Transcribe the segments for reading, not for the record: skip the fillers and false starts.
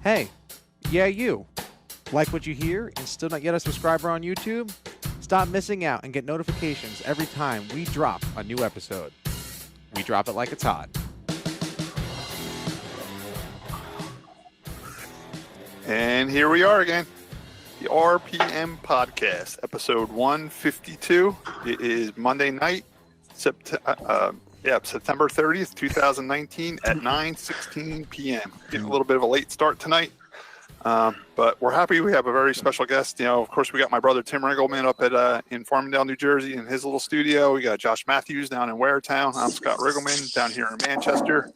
Hey, yeah, you. Like what you hear and still not yet a subscriber on YouTube? Stop missing out and get notifications every time we drop a new episode. We drop it like it's hot. And here we are again. The RPM Podcast, episode 152. It is Monday night, September 30th, 2019 at 9:16 p.m. Getting a little bit of a late start tonight, but we're happy we have a very special guest. You know, of course, we got my brother Tim Riggleman up at in Farmingdale, New Jersey, in his little studio. We got Josh Matthews down in Waretown. I'm Scott Riggleman down here in Manchester,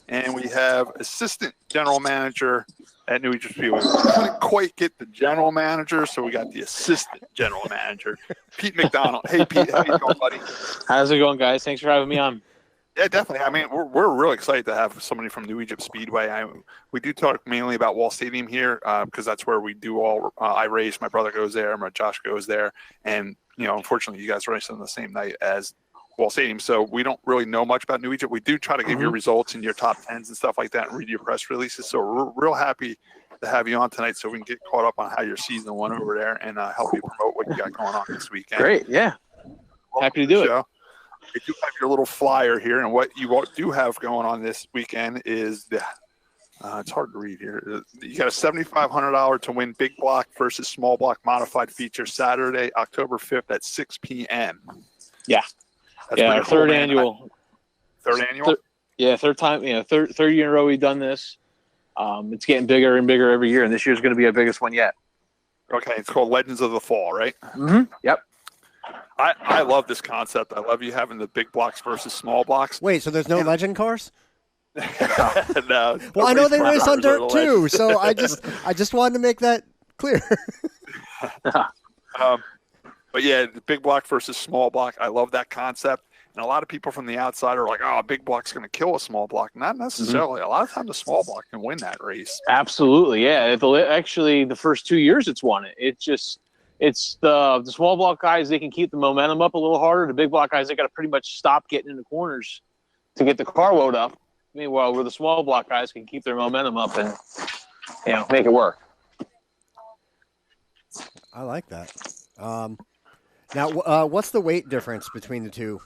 and we have assistant general manager at New Egypt Speedway. We couldn't quite get the general manager, so we got the assistant general manager, Pete MacDonald. Hey, Pete, how you doing, buddy? How's it going, guys? Thanks for having me on. Yeah, definitely. I mean, we're really excited to have somebody from New Egypt Speedway. We do talk mainly about Wall Stadium here because that's where we do all. I race. My brother goes there. My Josh goes there, and you know, unfortunately, you guys race on the same night as Wall Stadium, so we don't really know much about New Egypt. We do try to give your results and your top tens and stuff like that, and read your press releases. So we're real happy to have you on tonight, so we can get caught up on how your season went over there and help you promote what you got going on this weekend. Great, yeah. Happy to do it. We do have your little flyer here, and what you do have going on this weekend is the it's hard to read here. You got a $7,500 to win big block versus small block modified feature Saturday, October 5th at 6 p.m. Yeah. That's our third annual. Third annual? Third time. Third year in a row we've done this. It's getting bigger and bigger every year, and this year's going to be our biggest one yet. Okay, it's called Legends of the Fall, right? Mm-hmm. Yep. I love this concept. I love you having the big blocks versus small blocks. Wait, so there's no legend cars? No. Well, I know they race on dirt too, so I just wanted to make that clear. But yeah, the big block versus small block. I love that concept. And a lot of people from the outside are like, "Oh, a big block's going to kill a small block." Not necessarily. A lot of times, the small block can win that race. Absolutely, yeah. Actually, the first 2 years it's won it. It's the small block guys, they can keep the momentum up a little harder. The big block guys, they got to pretty much stop getting in the corners to get the car load up. Meanwhile, where the small block guys can keep their momentum up and make it work. I like that. Now, what's the weight difference between the two?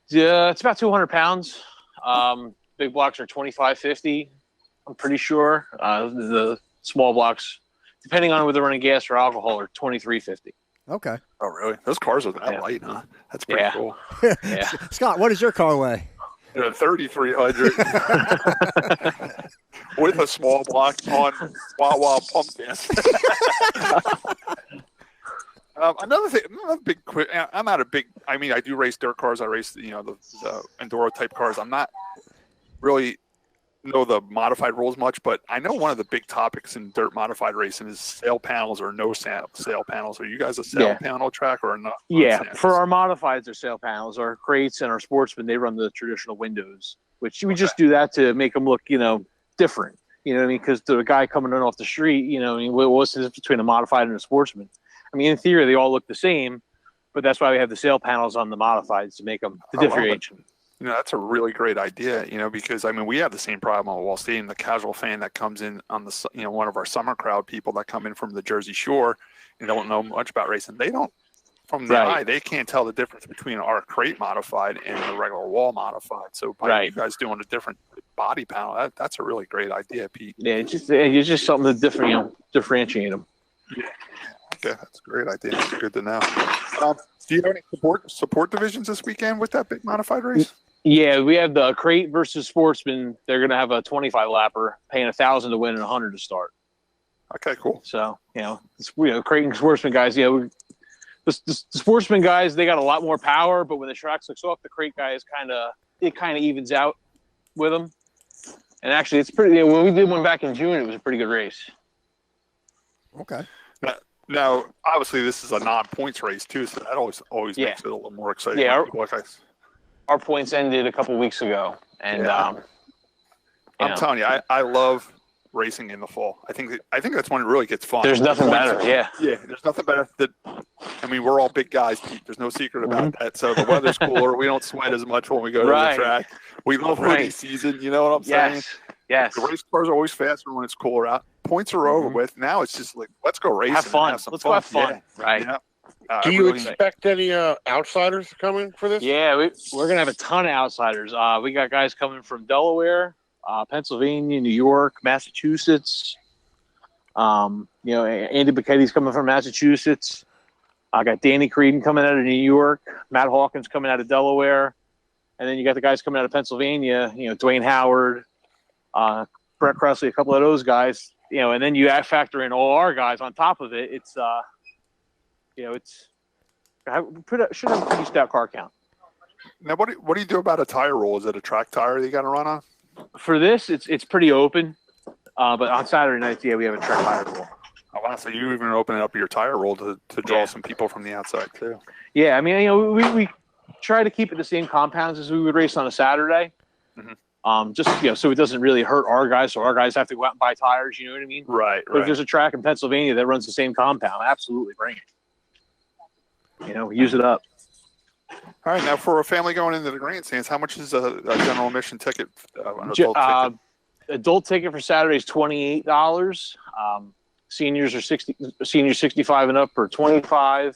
Yeah, it's about 200 pounds. Big blocks are 25.50. I'm pretty sure. The small blocks, depending on whether they're running gas or alcohol, are 23.50. Okay. Oh, really? Those cars are that light, huh? That's pretty cool. Yeah. Scott, what does your car weigh? 3,300 with a small block on Wawa pump gas. Another big. I'm not a big. I mean, I do race dirt cars. I race, the enduro type cars. I'm not really know the modified rules much, but I know one of the big topics in dirt modified racing is sail panels or no sail panels. Are you guys a sail panel track or not? Yeah, for our modifieds, they're sail panels. Our crates and our sportsmen, they run the traditional windows, which we just do that to make them look, different. You know what I mean? Because the guy coming in off the street, what's the difference between a modified and a sportsman? I mean, in theory, they all look the same, but that's why we have the sail panels on the modifieds to make them the differentiation. That's a really great idea, because, we have the same problem on Wall Stadium. The casual fan that comes in on the, one of our summer crowd people that come in from the Jersey Shore and don't know much about racing, they don't, from the eye, they can't tell the difference between our crate modified and the regular wall modified. So by you guys doing a different body panel, that's a really great idea, Pete. Yeah, it's just something to differentiate them. Yeah. Okay, that's a great idea. That's good to know. Do you have any support divisions this weekend with that big modified race? Yeah, we have the crate versus sportsman. They're going to have a 25 lapper, paying $1,000 to win and $100 to start. Okay, cool. So crate and sportsman guys. The sportsman guys, they got a lot more power, but when the track looks off, the crate guys kind of evens out with them. And actually, it's pretty. When we did one back in June, it was a pretty good race. Okay. Now, obviously, this is a non-points race too, so that always makes it a little more exciting. Yeah, our points ended a couple weeks ago, and I'm telling you, I love racing in the fall. I think that's when it really gets fun. There's nothing better. Yeah, there's nothing better. We're all big guys, Pete. There's no secret about that. So the weather's cooler. We don't sweat as much when we go to the track. We love hoodie season. You know what I'm saying? Yes. The race cars are always faster when it's cooler out. Points are over with. Now it's just like, let's go racing. Have fun. Let's go have fun. Yeah. Right. Yeah. Do you expect any outsiders coming for this? Yeah, we're going to have a ton of outsiders. We got guys coming from Delaware, Pennsylvania, New York, Massachusetts. Andy Bacchetti's coming from Massachusetts. I got Danny Creedon coming out of New York, Matt Hawkins coming out of Delaware. And then you got the guys coming out of Pennsylvania, Dwayne Howard, Brett Cressley, a couple of those guys, and then you factor in all our guys on top of it. It's, should have a pretty stout car count. Now, what do you do about a tire roll? Is it a track tire that you got to run on? For this, it's pretty open. But on Saturday nights, we have a track tire roll. Oh, wow. So you even open up your tire roll to draw some people from the outside too. Yeah, I mean, we try to keep it the same compounds as we would race on a Saturday. Mm-hmm. So it doesn't really hurt our guys. So our guys have to go out and buy tires. You know what I mean? Right. But if there's a track in Pennsylvania that runs the same compound, absolutely bring it. Use it up. All right. Now, for a family going into the grandstands, how much is a general admission ticket? An adult ticket? Adult ticket for Saturday is $28. Seniors are seniors 65 and up are $25.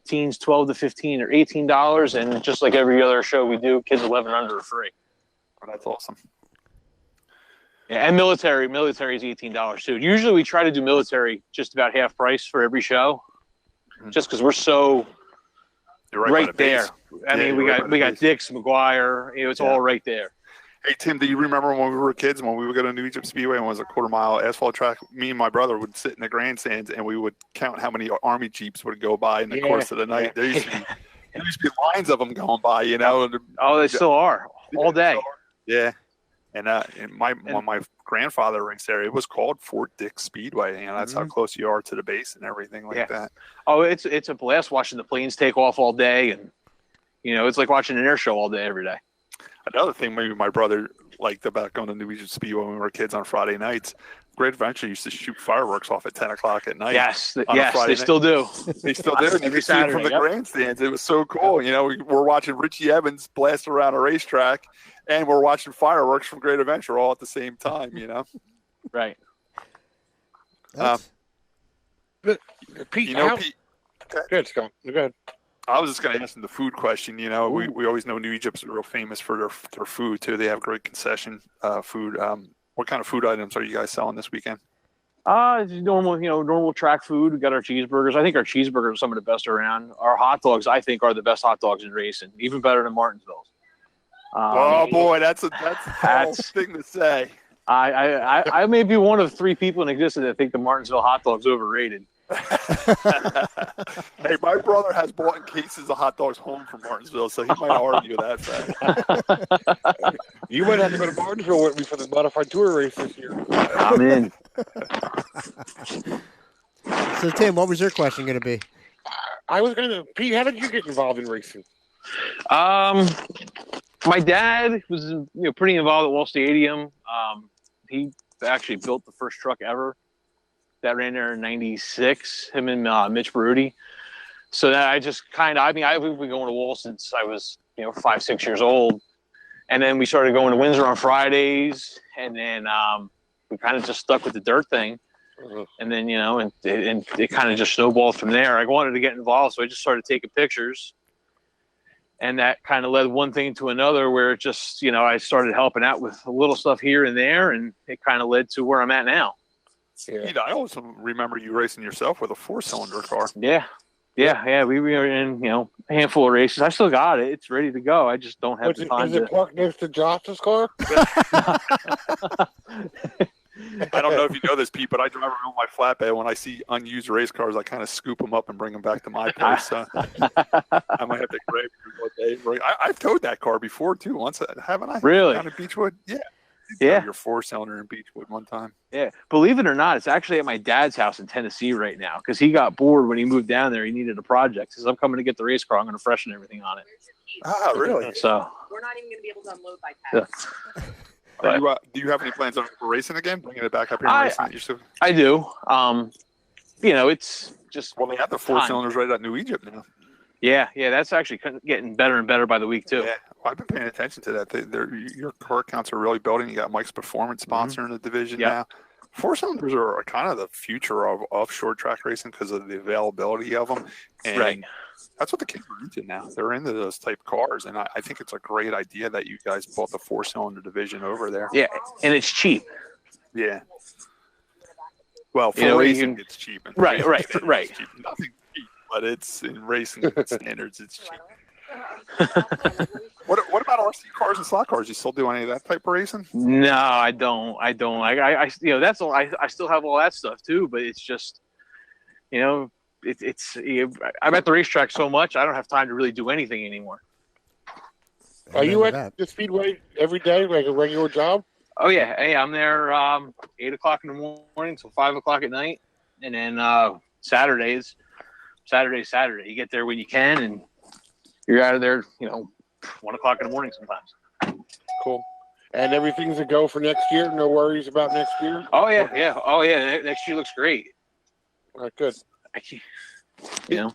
Teens 12 to 15 are $18, and just like every other show we do, kids 11 and under are free. Oh, that's awesome. Yeah, and military is $18 too. Usually we try to do military just about half price for every show, just because we're so right there. I mean, we got Dix, McGuire. It's all right there. Hey, Tim, do you remember when we were kids, when we would go to New Egypt Speedway and it was a quarter-mile asphalt track? Me and my brother would sit in the grandstands and we would count how many Army Jeeps would go by in the course of the night. There used to be lines of them going by, Oh, they still are all day. Yeah. And when my grandfather raced there, it was called Fort Dix Speedway. That's how close you are to the base and everything like that. Oh, it's a blast watching the planes take off all day, and it's like watching an air show all day every day. Another thing maybe my brother liked about going to New Egypt Speedway when we were kids on Friday nights, Great Adventure used to shoot fireworks off at 10 o'clock at night. Yes, they still do. They still do. And you could see it from the grandstands. It was so cool. We're watching Richie Evans blast around a racetrack, and we're watching fireworks from Great Adventure all at the same time, Right. Pete, Pete, good, Scott. Go ahead. I was just going to ask him the food question. We always know New Egypt's real famous for their food, too. They have great concession food. What kind of food items are you guys selling this weekend? Normal track food. We got our cheeseburgers. I think our cheeseburgers are some of the best around. Our hot dogs, I think, are the best hot dogs in racing, even better than Martinsville's. Oh, boy, that's a tall thing to say. I may be one of 3 people in existence that think the Martinsville hot dog's overrated. Hey, my brother has bought cases of hot dogs home from Martinsville, so he might argue that fact. You might have to go to Martinsville with me for the modified tour race this year. I'm in. So, Tim, what was your question going to be? I was going to, Pete, how did you get involved in racing? My dad was pretty involved at Wall Stadium. He actually built the first truck ever that ran there in '96, him and Mitch Baruti. So that I've been going to Wall since I was 5, 6 years old, and then we started going to Windsor on Fridays, and then we kind of just stuck with the dirt thing, and then and it kind of just snowballed from there. I wanted to get involved, so I just started taking pictures, and that kind of led one thing to another, where it just I started helping out with a little stuff here and there, and it kind of led to where I'm at now. Yeah. I also remember you racing yourself with a 4-cylinder car. Yeah. We were in a handful of races. I still got it. It's ready to go. I just don't have the time. Is it parked next to Josh's car? I don't know if you know this, Pete, but I drive around my flatbed. When I see unused race cars, I kind of scoop them up and bring them back to my place. So I might have to grab it one day. I've towed that car before too. Once, haven't I? Really? Down at Beechwood? Yeah. Your 4-cylinder in Beechwood one time. Yeah. Believe it or not, it's actually at my dad's house in Tennessee right now, because he got bored when he moved down there. He needed a project. He says, I'm coming to get the race car. I'm going to freshen everything on it. Ah, really? So we're not even going to be able to unload by pass. Yeah. Do you have any plans on racing again? Bringing it back up here and racing it? I do. It's just they have the 4-cylinders right at New Egypt now. Yeah, that's actually getting better and better by the week too. Yeah, I've been paying attention to that. Your car counts are really building. You got Mike's Performance sponsoring the division now. Four-cylinders are kind of the future of short track racing because of the availability of them. And that's what the kids are into now. They're into those type cars. And I think it's a great idea that you guys bought the four-cylinder division over there. Yeah, and it's cheap. Yeah. Well, for racing, it's cheap. And Right. It's cheap. Nothing cheap, but it's in racing standards, it's cheap. What about RC cars and slot cars? You still do any of that type of racing? No, I don't. I that's all. I still have all that stuff too, but it's just, I'm at the racetrack so much I don't have time to really do anything anymore. Are you at the Speedway every day, like a regular job? Oh yeah, hey, I'm there 8 o'clock in the morning till 5 o'clock at night, and then Saturday. You get there when you can, and you're out of there, 1 o'clock in the morning sometimes. Cool. And everything's a go for next year? No worries about next year? Oh, yeah. Oh, yeah. Next year looks great. All right, good. Pete, I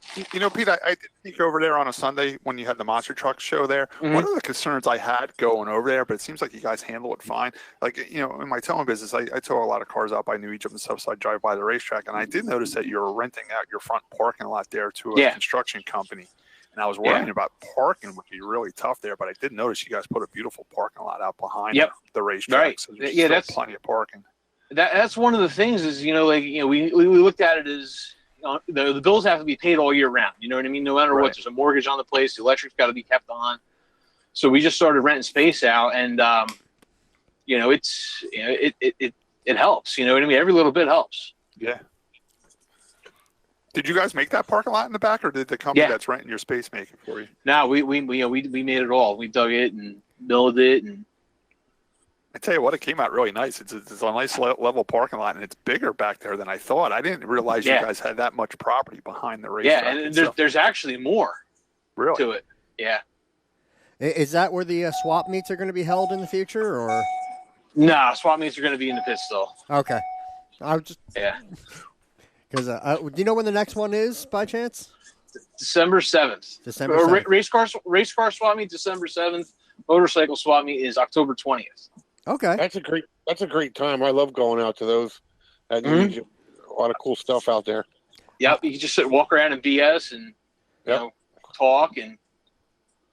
did sneak over there on a Sunday when you had the monster truck show there. Mm-hmm. One of the concerns I had going over there, but it seems like you guys handle it fine. Like, in my towing business, I tow a lot of cars out by New Egypt and stuff, so I drive by the racetrack, and I did notice that you're renting out your front parking lot there to a construction company. And I was worrying about parking would be really tough there, but I did notice you guys put a beautiful parking lot out behind the racetrack. Right. So there's that's plenty of parking. That's one of the things is, we looked at it as, the bills have to be paid all year round. You know what I mean? No matter what, there's a mortgage on the place. The electric's got to be kept on. So we just started renting space out, and it helps. You know what I mean? Every little bit helps. Yeah. Did you guys make that parking lot in the back, or did the company that's renting your space make it for you? No, we made it all. We dug it and built it, and I tell you what, it came out really nice. It's a nice level parking lot, and it's bigger back there than I thought. I didn't realize you guys had that much property behind the racetrack. Yeah, and there's actually more to it. Yeah. Is that where the swap meets are going to be held in the future, or? Nah, swap meets are going to be in the pit still. Okay. I was just because do you know when the next one is by chance? December 7th. December 7th. Race car swap meet December 7th. Motorcycle swap meet is October 20th. Okay. That's a great time. I love going out to those. A lot of cool stuff out there. Yep, you can just sit, walk around and BS and talk, and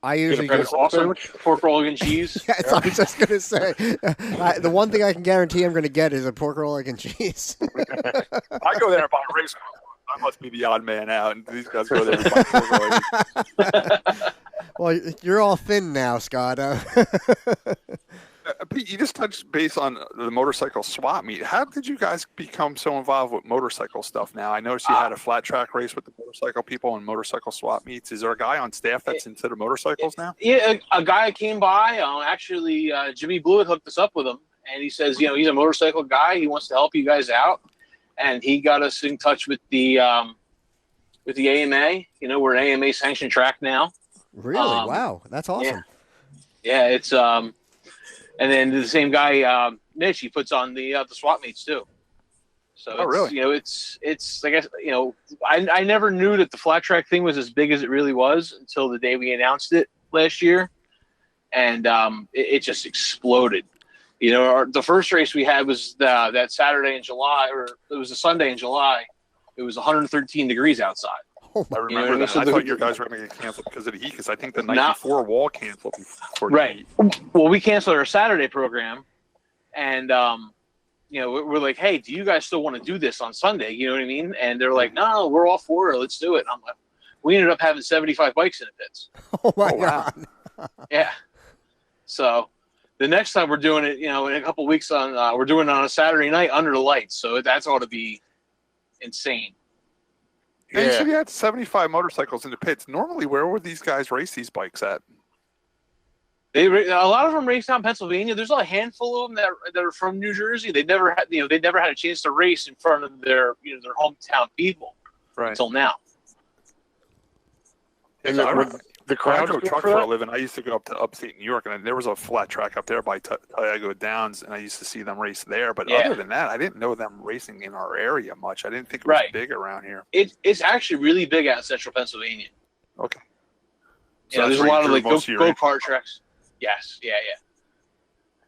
I usually just awesome pork roll and cheese. Yes, I was just gonna say the one thing I can guarantee I'm gonna get is a pork roll, egg, and cheese. I go there and buy a race car. I must be the odd man out, and these guys go there and buy pork roll. Well, you're all thin now, Scott. Pete, you just touched base on the motorcycle swap meet. How did you guys become so involved with motorcycle stuff now? I noticed you had a flat track race with the motorcycle people and motorcycle swap meets. Is there a guy on staff that's into the motorcycles now? Yeah, a guy came by. Jimmie Blewett hooked us up with him, and he says, he's a motorcycle guy. He wants to help you guys out, and he got us in touch with the AMA. We're an AMA sanctioned track now. Really? Wow, that's awesome. Yeah, it's and then the same guy, Mitch, he puts on the swap meets too. So it's like I never knew that the flat track thing was as big as it really was until the day we announced it last year, and it just exploded. The first race we had was that Saturday in July, or it was a Sunday in July. It was 113 degrees outside. I remember that. I thought your guys were going to get canceled because of the heat, because I think the night before Wall canceled before the heat. Well, we canceled our Saturday program, and we're like, hey, do you guys still want to do this on Sunday? You know what I mean? And they're like, no, we're all for it. Let's do it. And I'm like, we ended up having 75 bikes in the pits. Oh my God. Yeah. So the next time we're doing it, in a couple of weeks we're doing it on a Saturday night under the lights. So that's ought to be insane. Yeah, you said you had 75 motorcycles in the pits. Normally, where would these guys race these bikes at? A lot of them race down Pennsylvania. There's a handful of them that are from New Jersey. They never had a chance to race in front of their their hometown people until now. And the crowd. I drove truck for a living. I used to go up to upstate New York, and there was a flat track up there by Tioga Downs, and I used to see them race there. But other than that, I didn't know them racing in our area much. I didn't think it was big around here. It's actually really big out in central Pennsylvania. Okay. So there's a lot of like most of your go-kart tracks. Yes, yeah.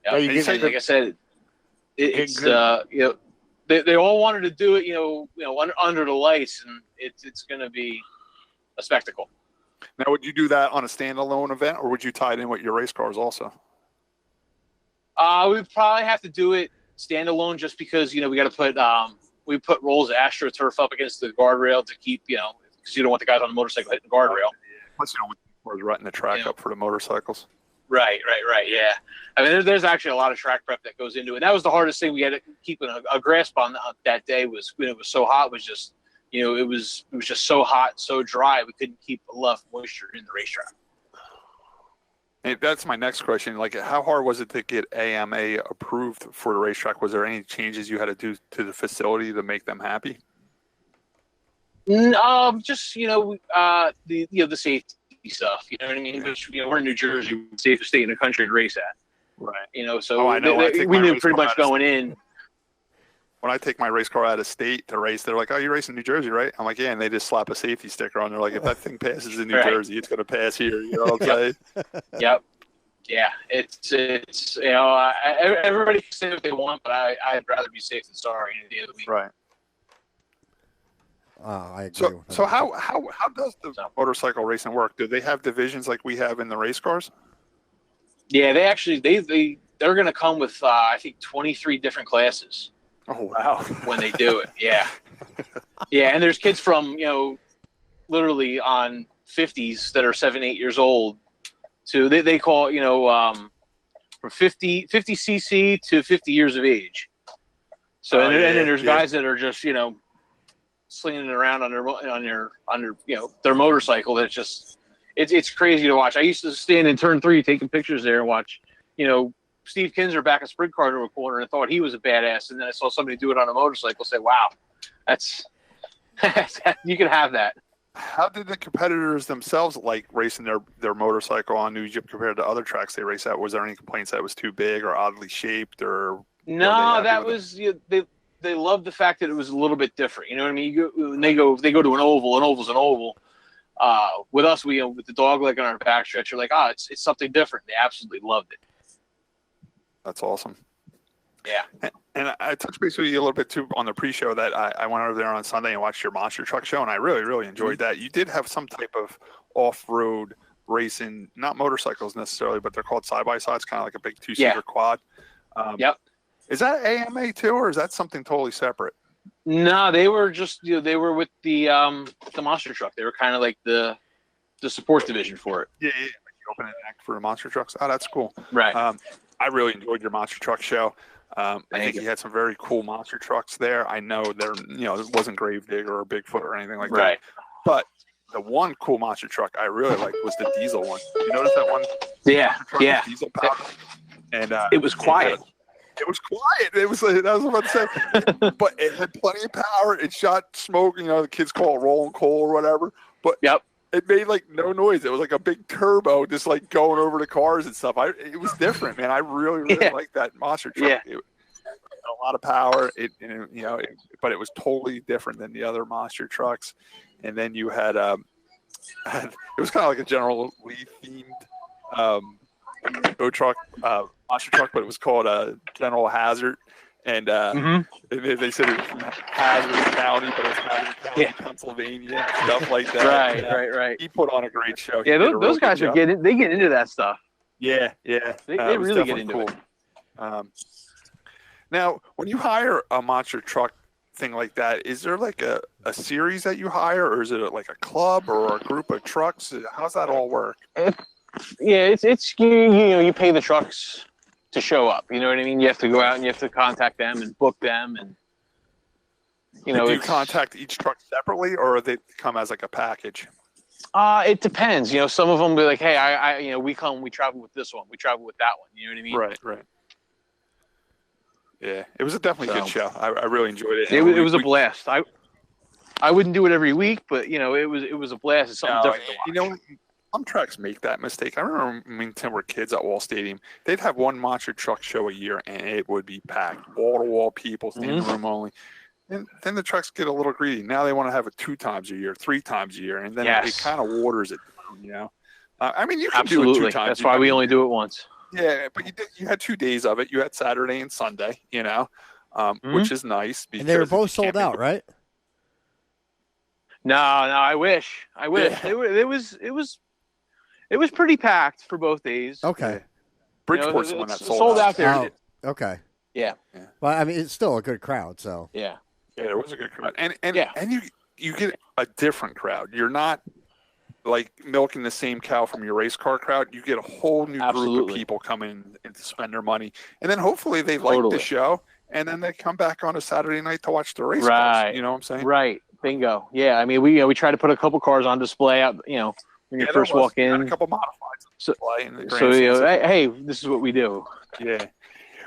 Yeah, you And get like I said, it's they all wanted to do it, under the lights, and it's going to be a spectacle. Now, would you do that on a standalone event, or would you tie it in with your race cars also? We'd probably have to do it standalone, just because we got to put rolls of AstroTurf up against the guardrail to keep because you don't want the guys on the motorcycle hitting the guardrail. Plus, you don't want the cars rutting the track up for the motorcycles. Right. Yeah. I mean, there's actually a lot of track prep that goes into it. And that was the hardest thing we had to keep a grasp on that day. Was when it was so hot. Was just it was just so hot, so dry. We couldn't keep enough moisture in the racetrack. And that's my next question. Like, how hard was it to get AMA approved for the racetrack? Was there any changes you had to do to the facility to make them happy? Just the safety stuff. You know what I mean? Which, we're in New Jersey, the safest state in the country to race at. Right. So I know. we knew pretty much going in. When I take my race car out of state to race, they're like, "Oh, you're racing New Jersey, right?" I'm like, "Yeah," and they just slap a safety sticker on. They're like, "If that thing passes in New Jersey, it's going to pass here." You know what I'm saying? Yep. Yeah. It's everybody can say what they want, but I'd rather be safe than sorry any day of the week. Right. I agree. So how does the motorcycle racing work? Do they have divisions like we have in the race cars? Yeah, they actually they're going to come with I think 23 different classes. Oh wow! When they do it, yeah, and there's kids from literally on 50s that are 7-8 years old to they call from 50 cc to 50 years of age. So and then there's guys that are just slinging it around on their motorcycle. That's just it's crazy to watch. I used to stand in turn 3 taking pictures there and watch Steve Kinzer back a sprint car to a corner and thought he was a badass, and then I saw somebody do it on a motorcycle. Say, "Wow, that's you can have that." How did the competitors themselves like racing their motorcycle on New Egypt compared to other tracks they race at? Was there any complaints that it was too big or oddly shaped, or no? That was they loved the fact that it was a little bit different. You know what I mean? They go to an oval. An oval's an oval. With us, with the dog leg on our backstretch, you're like, it's something different. They absolutely loved it. That's awesome. Yeah. And I touched base with you a little bit too on the pre-show that I went over there on Sunday and watched your monster truck show, and I really, really enjoyed that. You did have some type of off-road racing, not motorcycles necessarily, but they're called side-by-sides, kind of like a big two-seater quad. Yep. Is that AMA too, or is that something totally separate? No, they were just they were with the monster truck. They were kind of like the support division for it. Yeah. Like you open an act for the monster trucks. Oh, that's cool. Right. I really enjoyed your monster truck show. I think you had some very cool monster trucks there. I know they're, it wasn't Gravedigger or Bigfoot or anything like that. But the one cool monster truck I really liked was the diesel one. You notice that one? Yeah. Diesel power. And it was quiet. It was quiet. It was that was what I was about to say. But it had plenty of power. It shot smoke. The kids call it rolling coal or whatever. But it made like no noise. It was like a big turbo, just like going over the cars and stuff. It was different, man. I really, really liked that monster truck. Yeah. It had a lot of power. But it was totally different than the other monster trucks. And then you had it was kind of like a General Lee themed monster truck, but it was called General Hazard. And they said it was Hazard County, but it was Hazard County, Pennsylvania, stuff like that. Right. He put on a great show. Yeah, those guys they get into that stuff. Yeah. They really get into it. Now, when you hire a monster truck thing like that, is there like a series that you hire, or is it like a club or a group of trucks? How's that all work? It's you pay the trucks to show up. You know what I mean? You have to go out and you have to contact them and book them, and do you contact each truck separately, or they come as like a package? It depends. Some of them be like, hey, we travel with this one, we travel with that one. You know what I mean? Right. Yeah, it was a definitely good show. I really enjoyed it. It was a blast. I wouldn't do it every week, but it was a blast. It's something different to watch. Some tracks make that mistake. I remember when we were kids at Wall Stadium, they'd have one monster truck show a year, and it would be packed, wall-to-wall people, standing room only. And then the trucks get a little greedy. Now they want to have it 2 times a year, 3 times a year, and then it kind of waters it down, I mean, you can do it Absolutely. 2 times. That's why we only do it once. Yeah, but you had 2 days of it. You had Saturday and Sunday, which is nice. And they were both sold out, right? No, I wish. Yeah. It was pretty packed for both days. Okay. Bridgeport's the one that it's sold out there. Oh, okay. Yeah. Well, I mean, it's still a good crowd, so. Yeah. Yeah, there was a good crowd. And Yeah. you get a different crowd. You're not like milking the same cow from your race car crowd. You get a whole new group Absolutely. of people coming in to spend their money. And then hopefully they like the show, and then they come back on a Saturday night to watch the race cars. You know what I'm saying? Right. Bingo. Yeah. I mean, we try to put a couple cars on display out, when you first walk in. A couple modifieds on display in the hey, this is what we do. Yeah.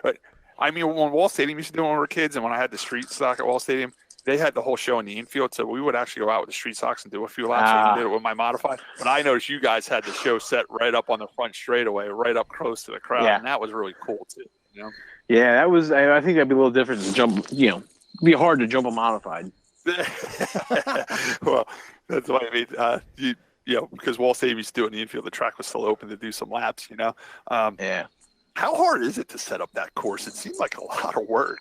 But I mean, when Wall Stadium used to do it when we were kids, and when I had the street stock at Wall Stadium, they had the whole show in the infield, so we would actually go out with the street stocks and do a few laps. I did it with my modified. But I noticed you guys had the show set right up on the front straightaway, right up close to the crowd, and that was really cool too. Yeah, that was. I think that'd be a little different to jump. It'd be hard to jump a modified. Well, that's why I mean, because Wall Stadium used to do it in the infield, the track was still open to do some laps. Yeah. How hard is it to set up that course? It seems like a lot of work.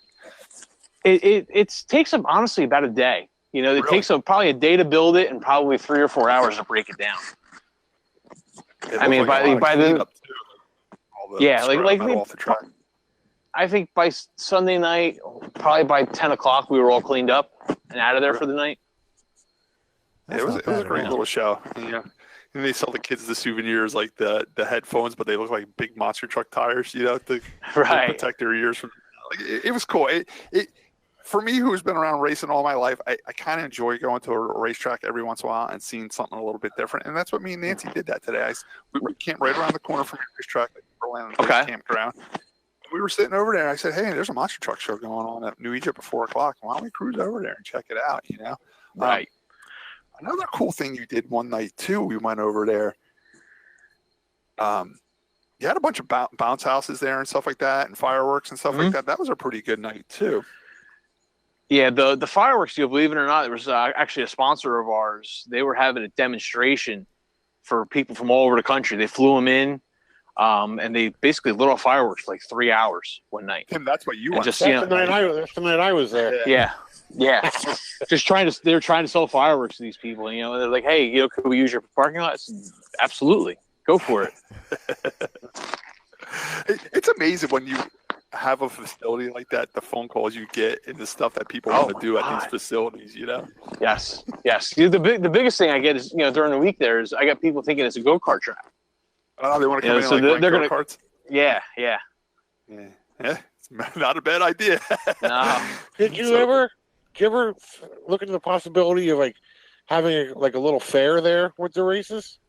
It takes them honestly about a day. It takes them probably a day to build it and probably 3 or 4 hours to break it down. I mean, by the off the track. I think by Sunday night, probably by 10 o'clock, we were all cleaned up and out of there for the night. Yeah, it was a great little show. Yeah. And they sell the kids the souvenirs like the headphones, but they look like big monster truck tires, to protect their ears from. It was cool. It for me, who's been around racing all my life, I kind of enjoy going to a racetrack every once in a while and seeing something a little bit different. And that's what me and Nancy did that today. We camped right around the corner from your racetrack, like Orlando campground. We were sitting over there, and I said, "Hey, there's a monster truck show going on at New Egypt at 4 o'clock. Why don't we cruise over there and check it out?" Right. Another cool thing you did one night too. We went over there. You had a bunch of bounce houses there and stuff like that, and fireworks and stuff like that. That was a pretty good night too. Yeah, the fireworks deal, believe it or not, there was actually a sponsor of ours. They were having a demonstration for people from all over the country. They flew them in, and they basically lit off fireworks for like 3 hours one night. Tim, that's what you want. That's the night I was there. Yeah. They were trying to sell fireworks to these people. They're like, "Hey, could we use your parking lot?" I said, absolutely, go for it. It's amazing when you have a facility like that, the phone calls you get and the stuff that people want to do at these facilities, Yes. The biggest thing I get is, during the week there is I got people thinking it's a go-kart track. Oh, they want to come in so like they're going to go-karts? Yeah. It's not a bad idea. No. Did you ever look into the possibility of like having a little fair there with the races?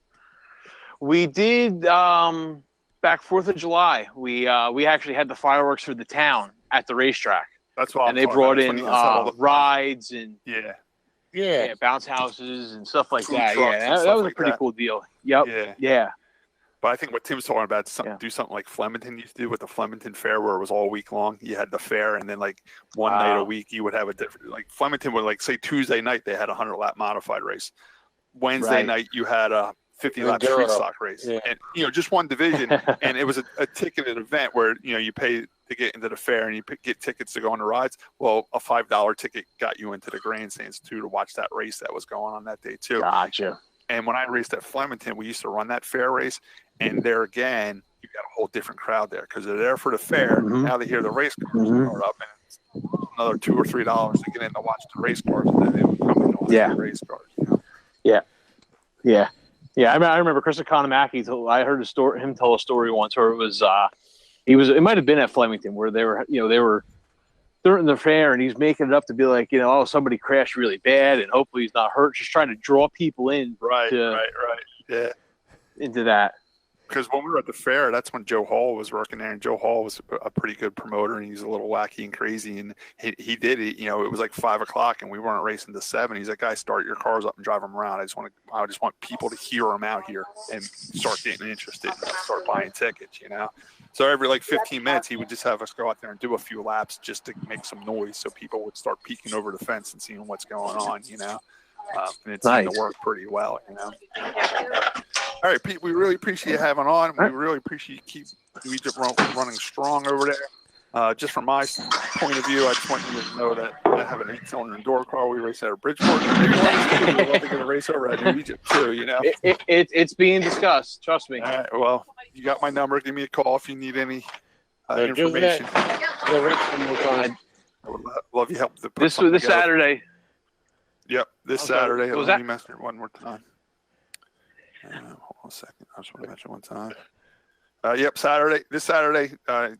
We did back 4th of July. We actually had the fireworks for the town at the racetrack. That's why. And they brought in rides and bounce houses and stuff like that. Yeah, that was a pretty cool deal. Yep. Yeah. But I think what Tim's talking about is do something like Flemington used to do with the Flemington Fair, where it was all week long. You had the fair, and then like one night a week you would have a different. Like Flemington would say Tuesday night they had a 100-lap modified race. Wednesday night you had a 50-lap street stock race, and just one division, and it was a ticketed event where you pay to get into the fair and you get tickets to go on the rides. Well, a $5 ticket got you into the grandstands too to watch that race that was going on that day too. Gotcha. And when I raced at Flemington, we used to run that fair race, and there again, you got a whole different crowd there because they're there for the fair. Now they hear the race cars start up, and it's another $2 or $3 to get in to watch the race cars, and then they would come in and watch the race cars. Yeah. I remember Chris Economaki. I heard him tell a story once where it was it might have been at Flemington where they were they're in the fair and he's making it up to be like, somebody crashed really bad and hopefully he's not hurt. Just trying to draw people in. Right. Yeah. Into that. Because when we were at the fair, that's when Joe Hall was working there, and Joe Hall was a pretty good promoter, and he's a little wacky and crazy, and he did it. It was like 5 o'clock, and we weren't racing to 7. He's like, "Guys, start your cars up and drive them around. I just want people to hear them out here and start getting interested, and start buying tickets." So every 15 minutes, he would just have us go out there and do a few laps just to make some noise, so people would start peeking over the fence and seeing what's going on. And it seemed to work pretty well. All right, Pete, we really appreciate you having on. We really appreciate you keep Egypt running strong over there. Just from my point of view, I just want you to know that I have an 8-cylinder indoor car. We race out of Bridgeport. Maybe we'd love to get a race over at New Egypt too. You know, it's being discussed. Trust me. All right, well, you got my number. Give me a call if you need any information. I would love you help. This Saturday. Yep, this Saturday. Let me mention it one more time. Hold on a second. I just want to mention one time. Yep, This Saturday.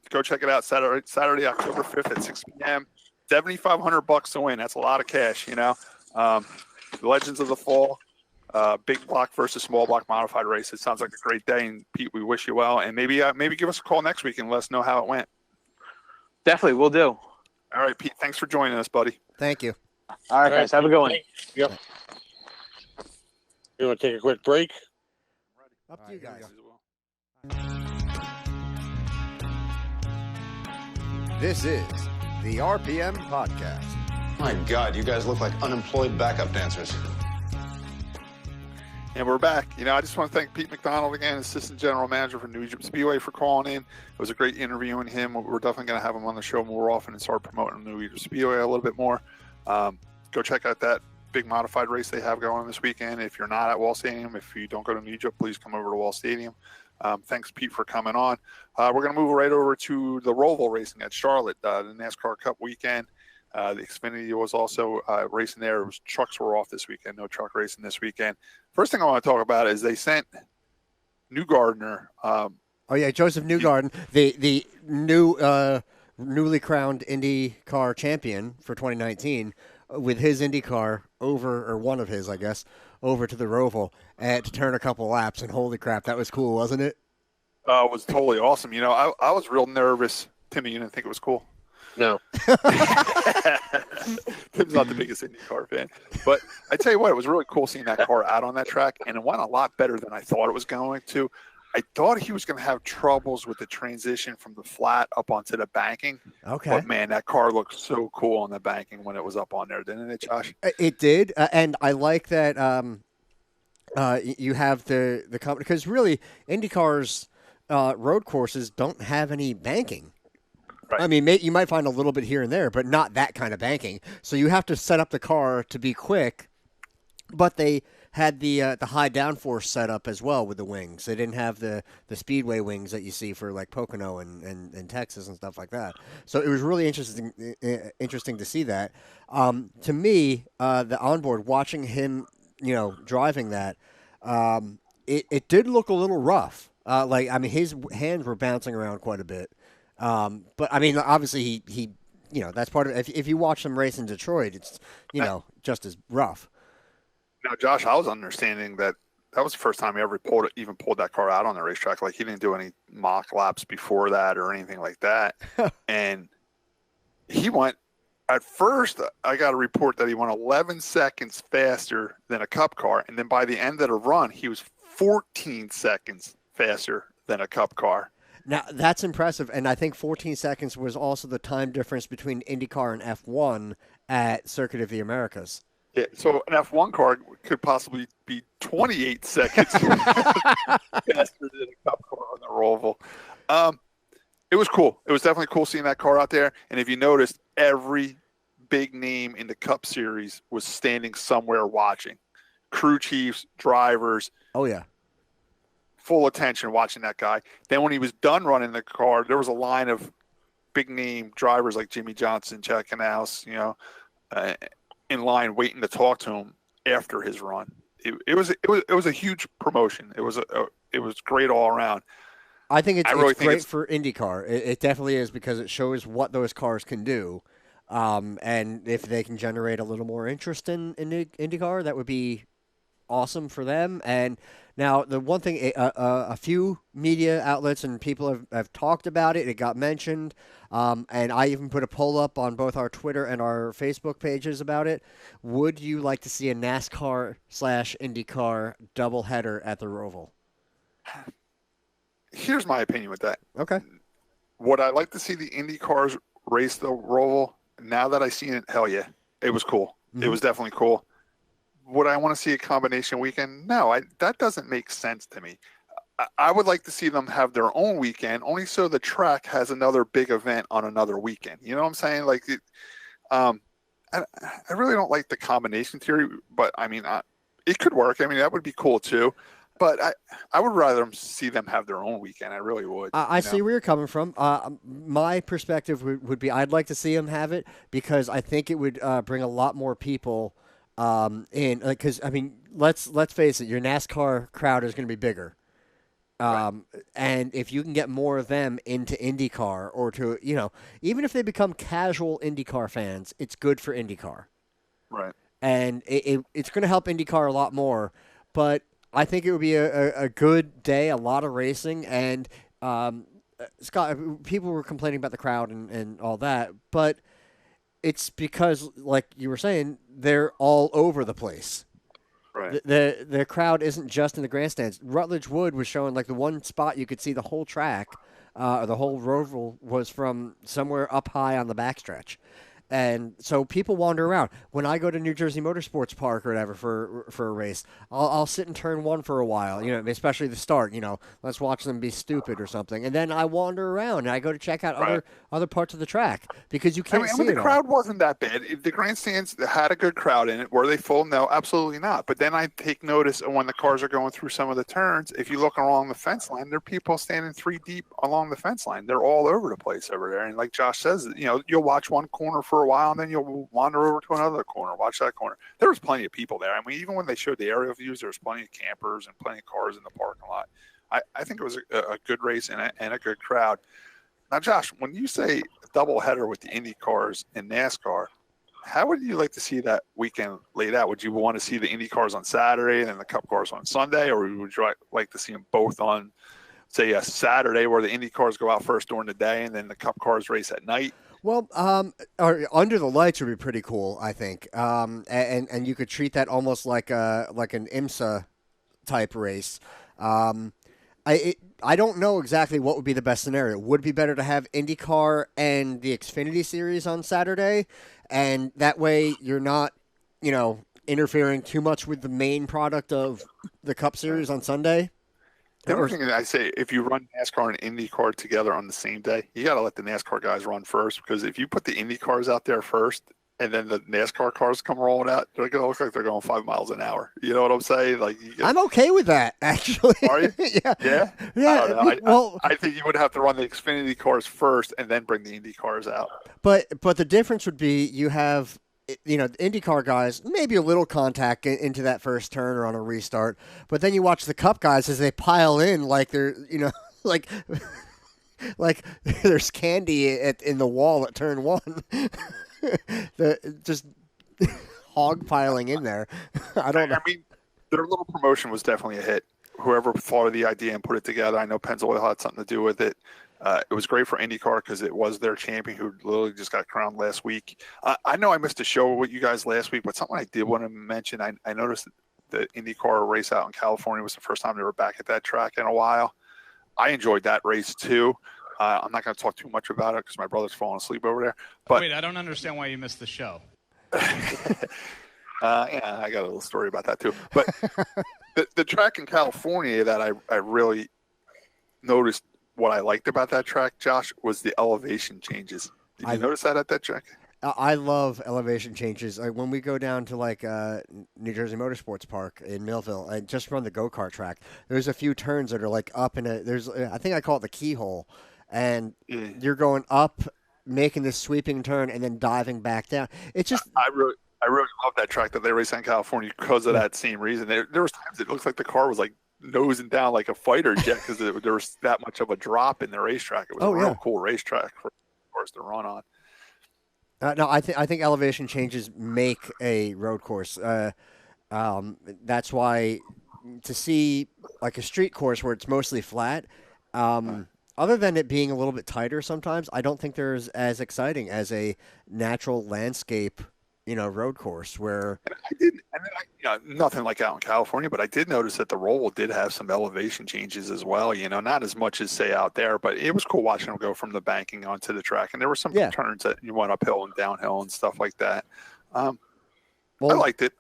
Go check it out. Saturday, October 5th at 6 p.m. $7,500 to win. That's a lot of cash, you know. The Legends of the Fall, big block versus small block modified race. It sounds like a great day, and Pete, we wish you well. And maybe give us a call next week and let us know how it went. Definitely, we'll do. All right, Pete. Thanks for joining us, buddy. Thank you. All right, guys. Have a good one. Yep. You want to take a quick break? Up to you guys. This is the RPM Podcast. My God, you guys look like unemployed backup dancers. And we're back. You know, I just want to thank Pete MacDonald again, Assistant General Manager for New Egypt Speedway, for calling in. It was a great interviewing him. We're definitely going to have him on the show more often and start promoting New Egypt Speedway a little bit more. Go check out that big modified race they have going this weekend. If you're not at Wall Stadium, if you don't go to New Egypt, please come over to Wall Stadium. Thanks, Pete, for coming on. We're going to move right over to the Roval racing at Charlotte, the NASCAR Cup weekend. The Xfinity was also racing there. Trucks were off this weekend. No truck racing this weekend. First thing I want to talk about is they sent Newgardner. Joseph Newgarden, the newly crowned IndyCar champion for 2019, with his IndyCar one of his, I guess, over to the Roval to turn a couple laps. And holy crap, that was cool, wasn't it? It was totally awesome. You know, I was real nervous. Timmy, you didn't think it was cool? No. Tim's not the biggest IndyCar fan. But I tell you what, it was really cool seeing that car out on that track, and it went a lot better than I thought it was going to. I thought he was going to have troubles with the transition from the flat up onto the banking. Okay. But, man, that car looked so cool on the banking when it was up on there, didn't it, Josh? It did, and I like that you have the company, because really IndyCar's road courses don't have any banking. Right. I mean, you might find a little bit here and there, but not that kind of banking. So you have to set up the car to be quick. But they had the high downforce set up as well with the wings. They didn't have the speedway wings that you see for like Pocono and Texas and stuff like that. So it was really interesting to see that. To me, the onboard, watching him, driving that, it did look a little rough. His hands were bouncing around quite a bit. But I mean, obviously he that's part of it. If you watch him race in Detroit, it's just as rough. Now, Josh, I was understanding that was the first time he ever pulled that car out on the racetrack. Like, he didn't do any mock laps before that or anything like that. And he went, at first, I got a report that he went 11 seconds faster than a Cup car. And then by the end of the run, he was 14 seconds faster than a Cup car. Now, that's impressive, and I think 14 seconds was also the time difference between IndyCar and F1 at Circuit of the Americas. Yeah, so an F1 car could possibly be 28 seconds faster than a Cup car on the Roval. It was cool. It was definitely cool seeing that car out there, and if you noticed, every big name in the Cup Series was standing somewhere watching. Crew chiefs, drivers. Oh, yeah. Full attention watching that guy. Then when he was done running the car, there was a line of big name drivers like Jimmie Johnson, Jack Knaus, in line waiting to talk to him after his run. It was a huge promotion. It was great all around. I think it's great for IndyCar. It definitely is, because it shows what those cars can do, and if they can generate a little more interest in IndyCar, that would be awesome for them. And now, the one thing, a few media outlets and people have talked about it. It got mentioned, and I even put a poll up on both our Twitter and our Facebook pages about it. Would you like to see a NASCAR/IndyCar doubleheader at the Roval? Here's my opinion with that. Okay. Would I like to see the Indy cars race the Roval? Now that I seen it, hell yeah. It was cool. Mm-hmm. It was definitely cool. would I want to see a combination weekend? No, that doesn't make sense to me. I would like to see them have their own weekend, only so the track has another big event on another weekend. You know what I'm saying? Like, I really don't like the combination theory, but I mean, it could work. I mean, that would be cool too. But I would rather see them have their own weekend. I really would. I see where you're coming from. My perspective would be I'd like to see them have it because I think it would bring a lot more people in. Because I mean, let's face it, your NASCAR crowd is going to be bigger. And if you can get more of them into IndyCar or to, even if they become casual IndyCar fans, it's good for IndyCar. Right. And it's going to help IndyCar a lot more. But I think it would be a good day, a lot of racing. And, Scott, people were complaining about the crowd and all that. But it's because, like you were saying, they're all over the place. Right. The crowd isn't just in the grandstands. Rutledge Wood was showing like the one spot you could see the whole track, or the whole Roval was from somewhere up high on the backstretch. And so people wander around. When I go to New Jersey Motorsports Park or whatever for a race, I'll sit in turn one for a while, especially the start, let's watch them be stupid or something. And then I wander around and I go to check out other parts of the track because you can't see the crowd wasn't that bad. If the grandstands had a good crowd in it, were they full? No, absolutely not. But then I take notice of when the cars are going through some of the turns, if you look along the fence line, there are people standing 3 deep along the fence line. They're all over the place over there. And like Josh says, you'll watch one corner for a while and then you'll wander over to another corner, watch that corner. There was plenty of people there. I mean, even when they showed the aerial views, there was plenty of campers and plenty of cars in the parking lot. I think it was a good race and a good crowd. Now, Josh, when you say a double header with the Indy cars and NASCAR, how would you like to see that weekend laid out? Would you want to see the Indy cars on Saturday and then the Cup cars on Sunday, or would you like to see them both on, say, a Saturday where the Indy cars go out first during the day and then the Cup cars race at night? Well, under the lights would be pretty cool, I think, and you could treat that almost like an IMSA type race. I don't know exactly what would be the best scenario. Would it be better to have IndyCar and the Xfinity Series on Saturday, and that way you're not, interfering too much with the main product of the Cup Series on Sunday? The other thing that I say, if you run NASCAR and IndyCar together on the same day, you got to let the NASCAR guys run first, because if you put the Indy cars out there first and then the NASCAR cars come rolling out, they're going to look like they're going 5 miles an hour. You know what I'm saying? I'm okay with that, actually. Are you? Yeah. I think you would have to run the Xfinity cars first and then bring the Indy cars out. But the difference would be you have, the IndyCar guys, maybe a little contact into that first turn or on a restart, but then you watch the Cup guys as they pile in like they're, like there's candy in the wall at turn one. Just hog piling in there. I don't know. I mean, their little promotion was definitely a hit. Whoever thought of the idea and put it together, I know Pennzoil had something to do with it. It was great for IndyCar because it was their champion who literally just got crowned last week. I know I missed a show with you guys last week, but something I did want to mention, I noticed the IndyCar race out in California was the first time they were back at that track in a while. I enjoyed that race too. I'm not going to talk too much about it because my brother's falling asleep over there. But wait, I don't understand why you missed the show. Yeah, I got a little story about that too. But the track in California that I really noticed what I liked about that track, Josh, was the elevation changes. Did you notice that at that track? I love elevation changes. When we go down to New Jersey Motorsports Park in Millville and just run the go-kart track, there's a few turns that are up in I think I call it the keyhole, and you're going up, making this sweeping turn, and then diving back down. It's just I really love that track that they race in California because of that same reason. There was times it looks like the car was nosing down like a fighter jet because there was that much of a drop in the racetrack. It was a real cool racetrack for cars to run on. No, I think elevation changes make a road course. That's why to see a street course where it's mostly flat, other than it being a little bit tighter sometimes, I don't think they're as exciting as a natural landscape, road course where nothing like out in California, but I did notice that the Roval did have some elevation changes as well. Not as much as say out there, but it was cool watching them go from the banking onto the track. And there were some turns that you went uphill and downhill and stuff like that. I liked it.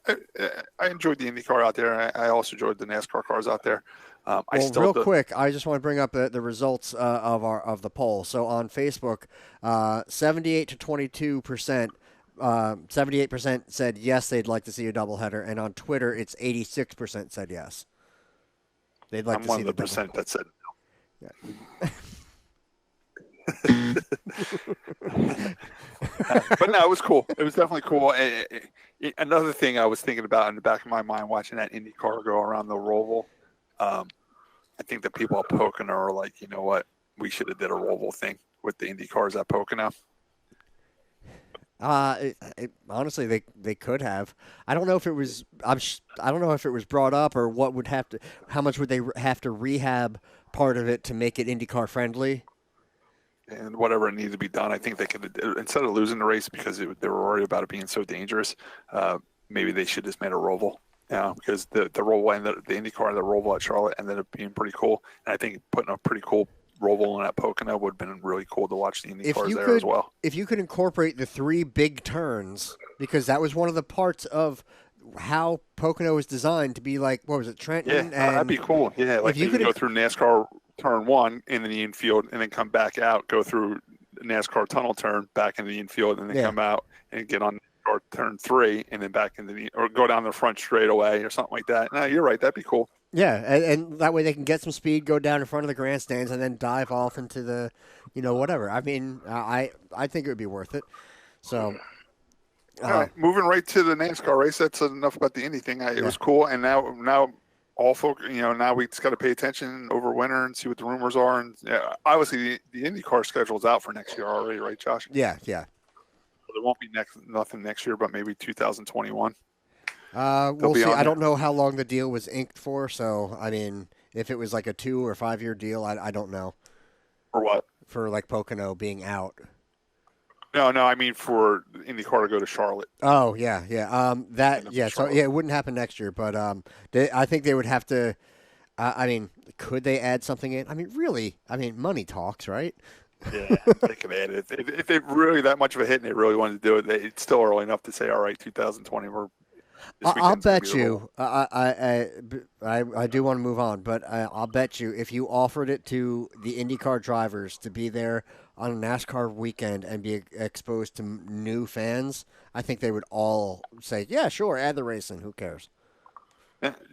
I enjoyed the IndyCar out there. I also enjoyed the NASCAR cars out there. Quick, I just want to bring up the results of the poll. So on Facebook, 78 to 22%, 78% said yes, they'd like to see a doubleheader, and on Twitter, it's 86% said yes. They'd like I'm to one see of the the percent that said no. But no, it was cool. It was definitely cool. Another thing I was thinking about in the back of my mind watching that IndyCar go around the Roval, I think the people at Pocono are like, you know what, we should have did a Roval thing with the IndyCars at Pocono. Honestly, they could have. I don't know if it was. I don't know if it was brought up or what would have to. How much would they have to rehab part of it to make it IndyCar friendly? And whatever needed to be done, I think they could, instead of losing the race because they were worried about it being so dangerous, maybe they should just made a Roval. Because the Roval and the IndyCar and the Roval at Charlotte ended up being pretty cool. And I think putting a pretty cool Roval in at Pocono would have been really cool to watch the IndyCars there as well. If you could incorporate the 3 big turns, because that was one of the parts of how Pocono was designed to be like, what was it, Trenton? Yeah, that'd be cool. Yeah, like you could go through NASCAR turn 1 in the infield and then come back out, go through NASCAR tunnel turn back in the infield and then come out and get on or turn 3 and then back into or go down the front straightaway or something like that. No, you're right. That'd be cool. Yeah, and that way they can get some speed, go down in front of the grandstands, and then dive off into the, whatever. I mean, I think it would be worth it. So, all right, moving right to the NASCAR race. That's enough about the Indy thing. It was cool, and now all folk, now we just got to pay attention over winter and see what the rumors are. And obviously, the IndyCar schedule is out for next year already, right, Josh? Yeah. There won't be nothing next year, but maybe 2021. We'll see. I don't know how long the deal was inked for, so I mean, if it was like a 2 or 5 year deal, I don't know. For what? For like Pocono being out. No, I mean for IndyCar to go to Charlotte. Oh yeah. So it wouldn't happen next year, but I think they would have to. I mean, could they add something in? I mean, really? I mean, money talks, right? Yeah, they can add it. If they really that much of a hit and they really wanted to do it, it's still early enough to say, all right, 2020, I'll bet you. I do want to move on, but I'll bet you if you offered it to the IndyCar drivers to be there on a NASCAR weekend and be exposed to new fans, I think they would all say, "Yeah, sure, add the racing. Who cares?"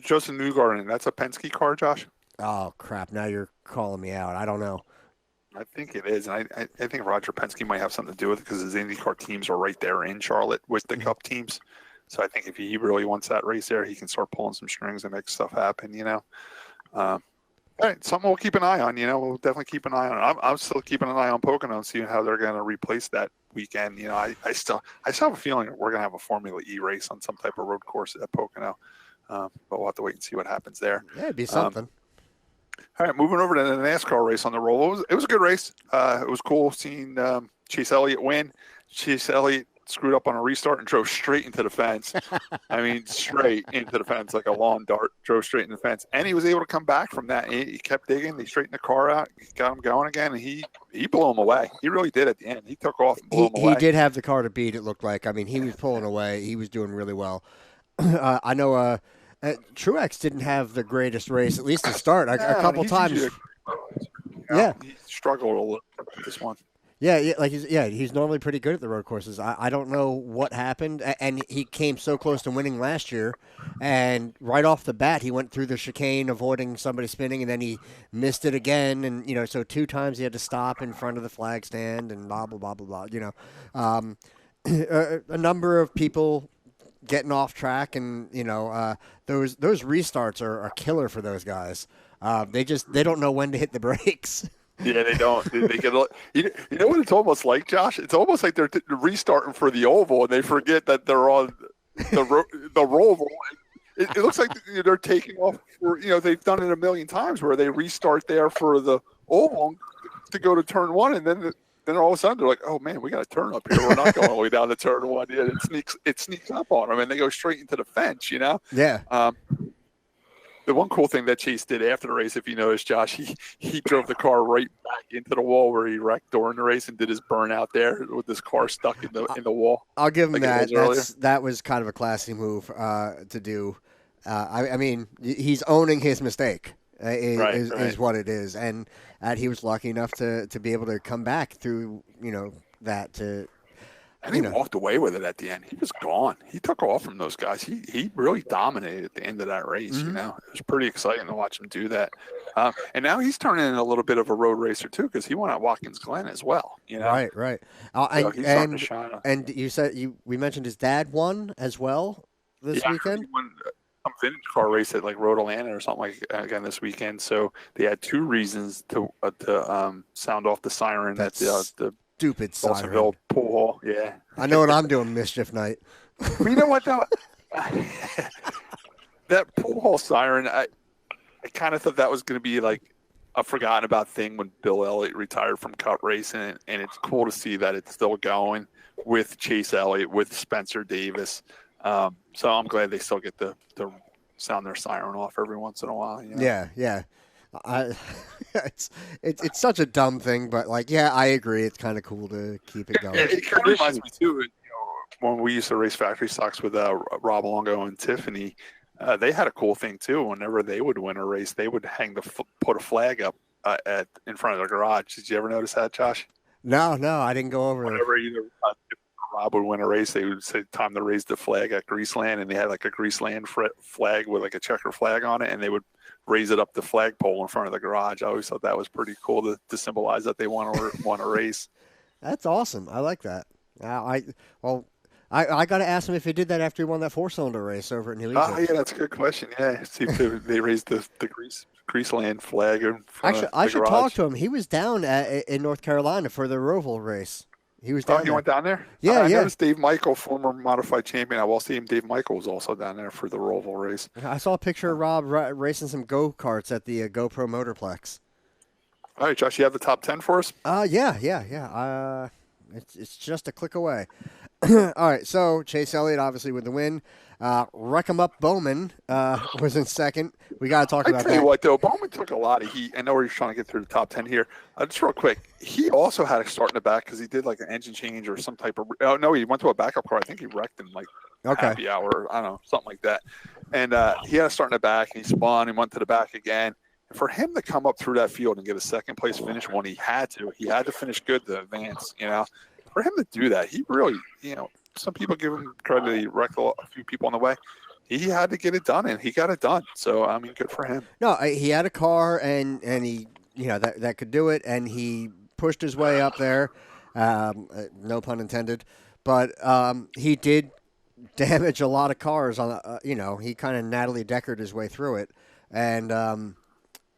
Joseph Newgarden, that's a Penske car, Josh. Oh crap! Now you're calling me out. I don't know. I think it is, and I think Roger Penske might have something to do with it because his IndyCar teams are right there in Charlotte with the Cup teams. So I think if he really wants that race there, he can start pulling some strings and make stuff happen, All right, something we'll keep an eye on, We'll definitely keep an eye on it. I'm still keeping an eye on Pocono and seeing how they're going to replace that weekend. I still have a feeling we're going to have a Formula E race on some type of road course at Pocono. But we'll have to wait and see what happens there. Yeah, it'd be something. All right, moving over to the NASCAR race on the Roval. It was a good race. It was cool seeing Chase Elliott win. Chase Elliott screwed up on a restart and drove straight into the fence. I mean, straight into the fence like a lawn dart, drove straight into the fence. And he was able to come back from that. He kept digging. He straightened the car out, got him going again, and he blew him away. He really did at the end. He took off and blew him away. He did have the car to beat, it looked like. I mean, he was pulling away. He was doing really well. I know Truex didn't have the greatest race, at least to start. A couple times. He struggled a little with this one. Yeah, he's normally pretty good at the road courses. I don't know what happened, and he came so close to winning last year, and right off the bat he went through the chicane avoiding somebody spinning, and then he missed it again, and so 2 times he had to stop in front of the flag stand and blah blah blah blah blah. A number of people getting off track, and those restarts are killer for those guys. They don't know when to hit the brakes. Yeah, they don't. They get. You know what it's almost like, Josh? It's almost like they're restarting for the oval, and they forget that they're on the Roval. It looks like they're taking off. They've done it a million times where they restart there for the oval to go to turn 1, and then all of a sudden they're like, "Oh man, we got a turn up here. We're not going all the way down to turn 1." Yeah, it sneaks up on them, and they go straight into the fence. Yeah. The the one cool thing that Chase did after the race, if you noticed, Josh, he drove the car right back into the wall where he wrecked during the race and did his burnout there with his car stuck in the wall. I'll give him like that. That was kind of a classy move to do. I mean, he's owning his mistake. Is what it is, and he was lucky enough to be able to come back through that to. And he walked away with it at the end. He was gone. He took off from those guys. He really dominated at the end of that race. Mm-hmm. It was pretty exciting to watch him do that. And now he's turning in a little bit of a road racer too, because he won at Watkins Glen as well. Right. So he's starting to shine. And you said we mentioned his dad won as well this weekend. He won some vintage car race at like Road Atlanta or something like again this weekend. So they had two reasons to sound off the siren at the stupid siren. Dawsonville pool hall. Yeah, I know what I'm doing mischief night. Well, you know what though? That pool hall siren, I kind of thought that was going to be like a forgotten about thing when Bill Elliott retired from Cup racing, and it's cool to see that it's still going with Chase Elliott, with Spencer Davis. So I'm glad they still get to sound their siren off every once in a while. Yeah. It's such a dumb thing, but I agree. It's kind of cool to keep it going. It kind of reminds me too. When we used to race factory stocks with Rob Longo and Tiffany, they had a cool thing too. Whenever they would win a race, they would put a flag up in front of their garage. Did you ever notice that, Josh? No, I didn't go over. Whenever either Rob would win a race, they would say time to raise the flag at Greaseland, and they had like a Greaseland flag with like a checker flag on it, and they would raise it up the flagpole in front of the garage. I always thought that was pretty cool to symbolize that they won a race. That's awesome. I like that. I got to ask him if he did that after he won that 4-cylinder race over at New Egypt. Oh, yeah, that's a good question. Yeah, see if they raised the Greaseland flag in front of the I should garage. talk to him. He was down in North Carolina for the Roval race. He was down he went down there? Yeah, I noticed Dave Michael, former modified champion at Wall Stadium. Dave Michael was also down there for the Roval race. I saw a picture of Rob racing some go-karts at the GoPro Motorplex. All right, Josh, you have the top 10 for us? Yeah. It's just a click away. All right, so Chase Elliott obviously with the win. Wreck 'em Up Bowman was in second. We got to talk about that. I tell you what, though, Bowman took a lot of heat. I know we're trying to get through the top 10 here. Just real quick, he also had a start in the back because he did like an engine change or some type of – oh, no, he went to a backup car. I think he wrecked in like happy hour or I don't know, something like that. And he had a start in the back, and he spun and went to the back again. And for him to come up through that field and get a second-place finish when he had to finish good to advance, For him to do that, he really, some people give him credit. He wrecked a few people on the way. He had to get it done, and he got it done. So, I mean, good for him. No, he had a car, and he, that could do it, and he pushed his way up there. No pun intended. But he did damage a lot of cars. He kind of Natalie Deckered his way through it. And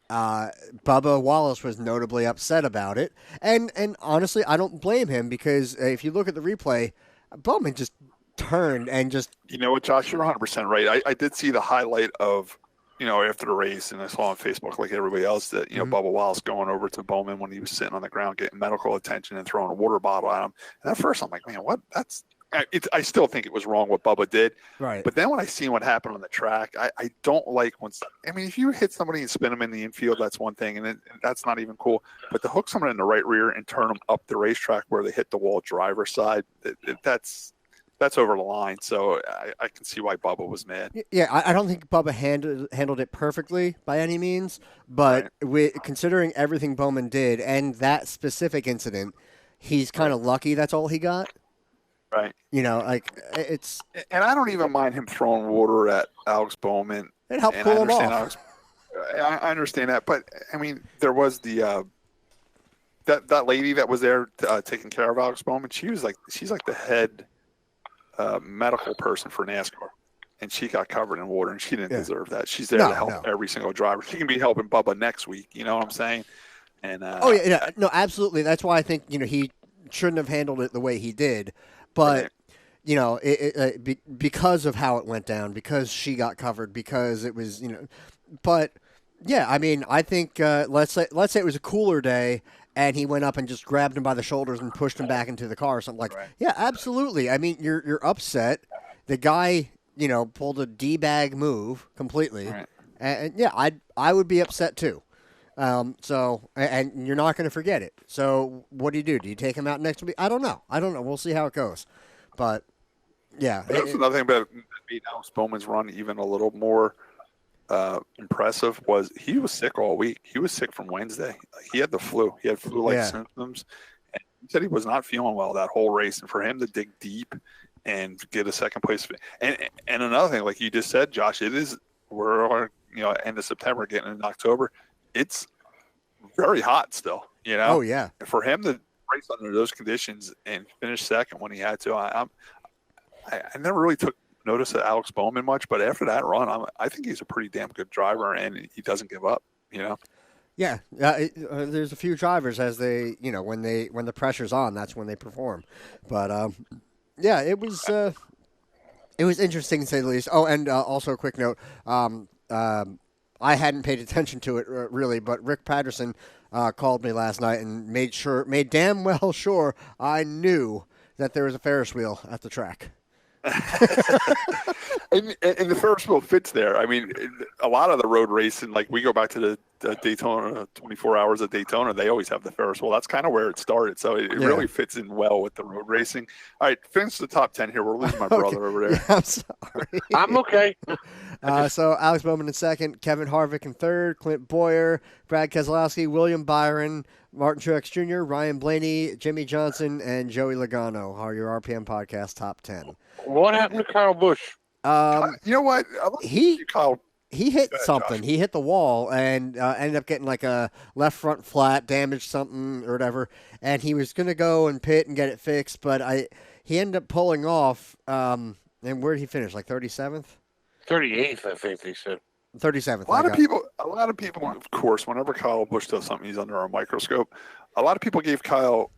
Bubba Wallace was notably upset about it. And honestly, I don't blame him because if you look at the replay, Bowman just turned and just... You know what, Josh? You're 100% right. I did see the highlight of, after the race, and I saw on Facebook like everybody else that, Bubba Wallace going over to Bowman when he was sitting on the ground getting medical attention and throwing a water bottle at him. And at first I'm like, man, what? I still think it was wrong what Bubba did. Right. But then when I seen what happened on the track, I don't like if you hit somebody and spin them in the infield, that's one thing, and that's not even cool. But to hook someone in the right rear and turn them up the racetrack where they hit the wall driver's side, that's over the line. So I can see why Bubba was mad. Yeah, I don't think Bubba handled it perfectly by any means, but considering everything Bowman did and that specific incident, he's kind of lucky that's all he got. Right. It's... And I don't even mind him throwing water at Alex Bowman. It helped cool him off. I understand that. But, I mean, there was the that lady that was there taking care of Alex Bowman. She's like the head medical person for NASCAR. And she got covered in water, and she didn't deserve that. She's there to help every single driver. She can be helping Bubba next week. You know what I'm saying? And no, absolutely. That's why I think, he shouldn't have handled it the way he did. But, because of how it went down, because she got covered, because it was, but, yeah, I mean, I think, let's say it was a cooler day, and he went up and just grabbed him by the shoulders and pushed him back into the car or something yeah, absolutely. I mean, you're upset. The guy, pulled a D-bag move completely. Right. And yeah, I would be upset too. So and you're not going to forget it. So what do? Do you take him out next week? I don't know. We'll see how it goes. But yeah, that's another thing about made Alex Bowman's run even a little more impressive was he was sick all week. He was sick from Wednesday. He had the flu. He had flu-like symptoms. And he said he was not feeling well that whole race. And for him to dig deep and get a second place, and another thing, like you just said, Josh, we're end of September, getting into October. It's very hot still. Oh yeah. And for him to race under those conditions and finish second when he had to, I never really took notice of Alex Bowman much, but after that run, I think he's a pretty damn good driver, and he doesn't give up. Yeah, there's a few drivers as they, when the pressure's on, that's when they perform. But yeah, it was interesting to say the least. Oh, and also a quick note. I hadn't paid attention to it really, but Rick Patterson called me last night and made damn well sure I knew that there was a Ferris wheel at the track. and the Ferris wheel fits there. I mean, a lot of the road racing, like we go back to the Daytona, 24 Hours of Daytona, they always have the Ferris wheel. That's kind of where it started. So it really fits in well with the road racing. All right, finish the top 10 here. We're losing my brother over there. Yeah, I'm sorry. I'm okay. So Alex Bowman in second, Kevin Harvick in third, Clint Boyer, Brad Keselowski, William Byron, Martin Truex Jr., Ryan Blaney, Jimmie Johnson, and Joey Logano are your RPM podcast top 10. What happened to Kyle Busch? You know what? He hit something. Josh. He hit the wall and ended up getting like a left front flat, damaged something or whatever. And he was going to go and pit and get it fixed, but he ended up pulling off. And where did he finish? Like 37th? 38th, I think they said. 37th. A lot of people, of course, whenever Kyle Busch does something, he's under our microscope. A lot of people gave Kyle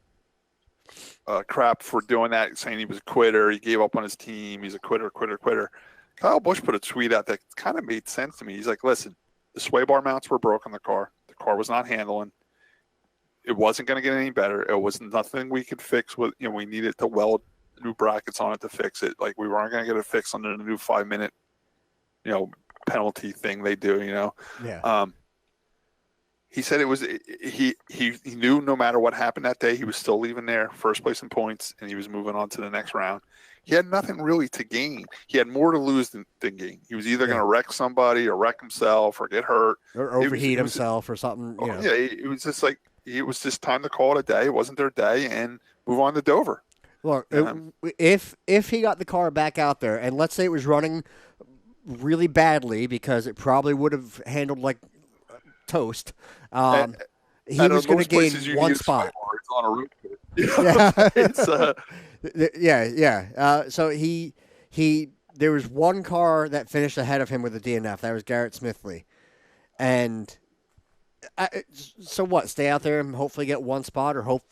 crap for doing that, saying he was a quitter. He gave up on his team. He's a quitter. Kyle Busch put a tweet out that kind of made sense to me. He's like, listen, the sway bar mounts were broken in the car. The car was not handling. It wasn't going to get any better. It was nothing we could fix with, we needed to weld new brackets on it to fix it. Like we weren't going to get it fixed under the new 5-minute, penalty thing they do, Yeah. He said it was he knew no matter what happened that day, he was still leaving there, first place in points, and he was moving on to the next round. He had nothing really to gain. He had more to lose than gain. He was either going to wreck somebody or wreck himself or get hurt. Or overheat himself or something. Yeah, it was just like it was just time to call it a day. It wasn't their day and move on to Dover. Look, if he got the car back out there, and let's say it was running really badly because it probably would have handled like toast, he was going to gain one spot. It's on a route. It's so he there was one car that finished ahead of him with a DNF. That was Garrett Smithley, and so what? Stay out there and hopefully get one spot, or hope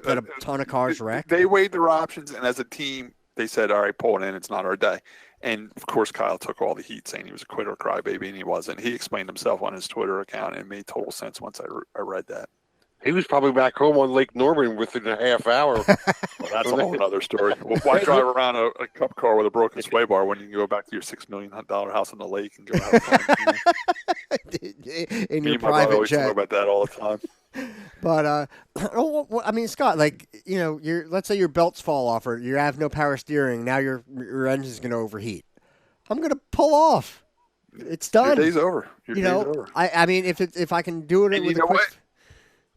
that a ton of cars wreck. They weighed their options, and as a team, they said, "All right, pull it in. It's not our day." And of course, Kyle took all the heat, saying he was a quitter, crybaby, and he wasn't. He explained himself on his Twitter account, and it made total sense once I read that. He was probably back home on Lake Norman within a half hour. Well, that's a whole other story. Well, why drive around a cup car with a broken sway bar when you can go back to your $6 million house on the lake and go have fun? In Me your and my brother private always jet. talk about that all the time. But I mean, Scott, like let's say your belts fall off or you have no power steering. Now your engine's going to overheat. I'm going to pull off. It's done. Your day's over. Your day's over. I mean, if I can do it And with you a know quick. what?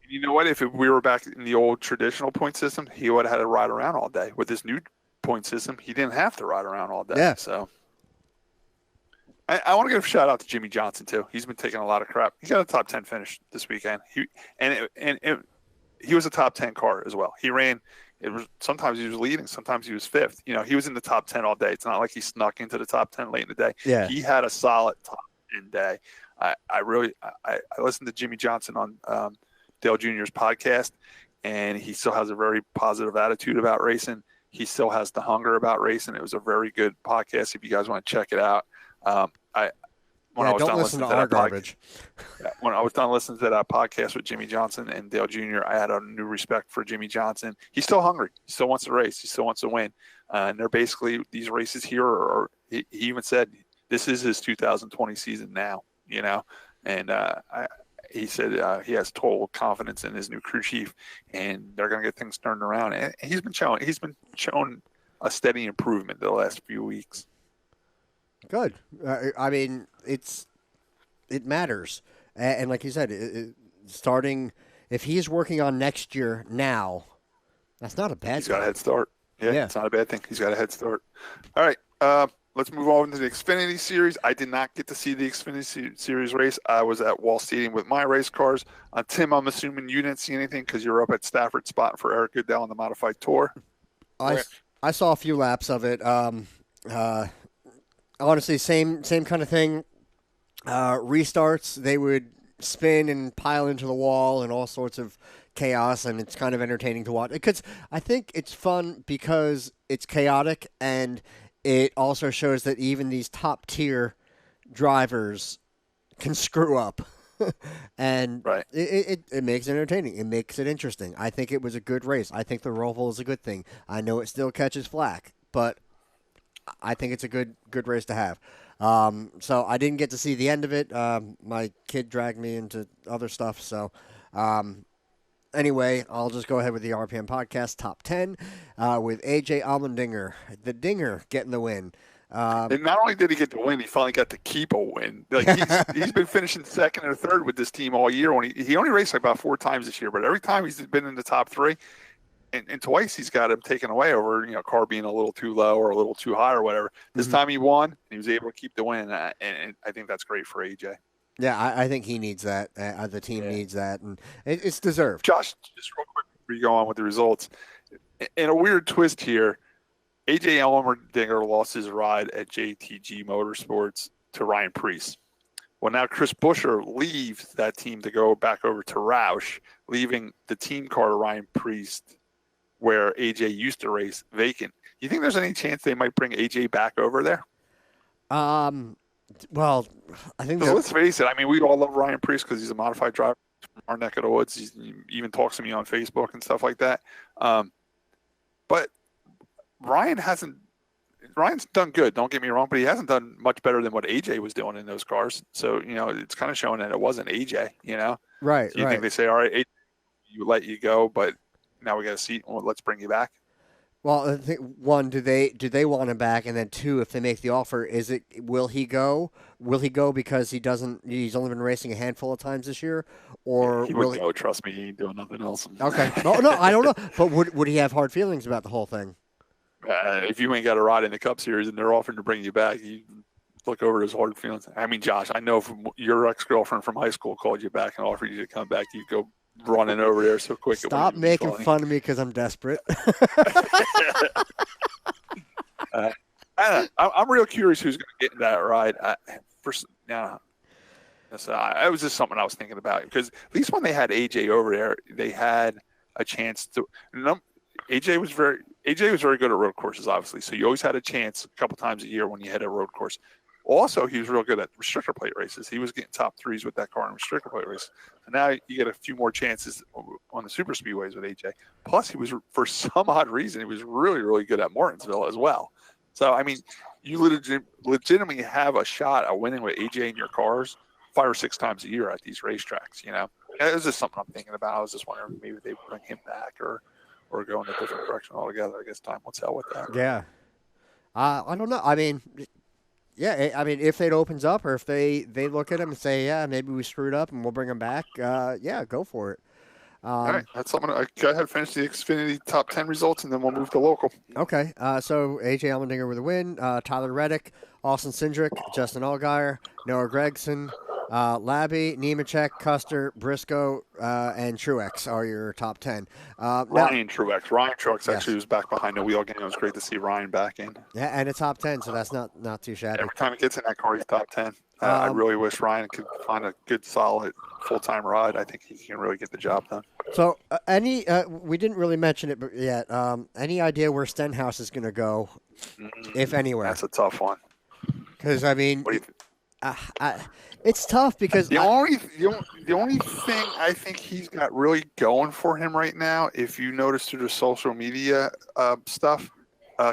You know what? If we were back in the old traditional point system, he would have had to ride around all day. With this new point system, he didn't have to ride around all day. Yeah. So I want to give a shout out to Jimmie Johnson too. He's been taking a lot of crap. He got a top 10 finish this weekend. He was a top 10 car as well. He ran. It was sometimes he was leading, sometimes he was fifth. He was in the top 10 all day. It's not like he snuck into the top 10 late in the day. Yeah. He had a solid top 10 day. I listened to Jimmie Johnson on Dale Jr.'s podcast, and he still has a very positive attitude about racing. He still has the hunger about racing. It was a very good podcast. If you guys want to check it out, when I was done listening to that garbage. When I was done listening to that podcast with Jimmie Johnson and Dale Jr., I had a new respect for Jimmie Johnson. He's still hungry. He still wants to race. He still wants to win. And they're basically these races here. He even said this is his 2020 season now. you know. And he said he has total confidence in his new crew chief, and they're going to get things turned around. And he's been shown a steady improvement the last few weeks. Good. I mean, it matters, and like you said, starting if he's working on next year now, that's not a bad. He's got a head start. Yeah, it's not a bad thing. He's got a head start. All right. Let's move on to the Xfinity Series. I did not get to see the Xfinity Series race. I was at Wall Stadium with my race cars. Tim, I'm assuming you didn't see anything because you were up at Stafford spot for Eric Goodell on the modified tour. I saw a few laps of it. Honestly, same kind of thing. Restarts, they would spin and pile into the wall and all sorts of chaos, and it's kind of entertaining to watch. Because I think it's fun because it's chaotic, and it also shows that even these top-tier drivers can screw up. And right. it makes it entertaining. It makes it interesting. I think it was a good race. I think the Roval is a good thing. I know it still catches flack, but I think it's a good race to have. So I didn't get to see the end of it. My kid dragged me into other stuff. So anyway, I'll just go ahead with the RPM podcast top 10 with AJ Allmendinger, the Dinger, getting the win. And not only did he get the win, he finally got to keep a win. Like he's been finishing second or third with this team all year. When he only raced like about 4 times this year, but every time he's been in the top 3, and twice he's got him taken away over car being a little too low or a little too high or whatever. This time he won. And he was able to keep the win, and I think that's great for AJ. Yeah, I think he needs that. The team needs that, and it's deserved. Josh, just real quick before you go on with the results, in a weird twist here, AJ Allmendinger lost his ride at JTG Motorsports to Ryan Preece. Well, now Chris Buescher leaves that team to go back over to Roush, leaving the team car to Ryan Preece, where AJ used to race, vacant. You think there's any chance they might bring AJ back over there? Well, I think let's face it. I mean, we all love Ryan Preece because he's a modified driver from our neck of the woods. He even talks to me on Facebook and stuff like that. But Ryan's done good. Don't get me wrong, but he hasn't done much better than what AJ was doing in those cars. So it's kind of showing that it wasn't AJ. Right. So you think they say, all right, AJ, you let you go, but now we got a seat. Well, let's bring you back. Well, I think, one, do they want him back, and then 2, if they make the offer, will he go? Will he go because he's only been racing a handful of times this year, or he would go? Trust me, he ain't doing nothing else. Okay. No, I don't know. But would he have hard feelings about the whole thing? If you ain't got a ride in the Cup Series and they're offering to bring you back, you look over his hard feelings. I mean, Josh, I know from your ex-girlfriend from high school called you back and offered you to come back, you'd go running over there so quick. Stop making fun of me because I'm desperate. I'm real curious who's going to get in that ride. It was just something I was thinking about because at least when they had AJ over there, they had a chance to. AJ was very good at road courses, obviously. So you always had a chance a couple times a year when you had a road course. Also, he was real good at restrictor plate races. He was getting top 3s with that car in restrictor plate races. And now you get a few more chances on the super speedways with AJ. Plus, he was, for some odd reason, he was really, really good at Martinsville as well. So, I mean, you legitimately have a shot at winning with AJ in your cars 5 or 6 times a year at these racetracks, It's just something I'm thinking about. I was just wondering maybe they bring him back or go in a different direction altogether. I guess time will tell with that. Yeah. I don't know. I mean, if it opens up or if they look at him and say, yeah, maybe we screwed up and we'll bring him back, go for it. All right. That's something. Go ahead and finish the Xfinity top 10 results, and then we'll move to local. Okay. So AJ Allmendinger with a win. Tyler Reddick, Austin Cindric, Justin Allgaier, Noah Gregson, Labby, Nemechek, Custer, Briscoe, and Truex are your top 10. Ryan Truex actually was back behind the wheel again. It was great to see Ryan back in. Yeah, and a top 10, so that's not too shabby. Every time he gets in that car, he's top 10. I really wish Ryan could find a good, solid, full-time ride. I think he can really get the job done. So, we didn't really mention it yet. Any idea where Stenhouse is going to go, if anywhere? That's a tough one. Because, I mean, it's tough because the only thing I think he's got really going for him right now, if you notice through the social media stuff,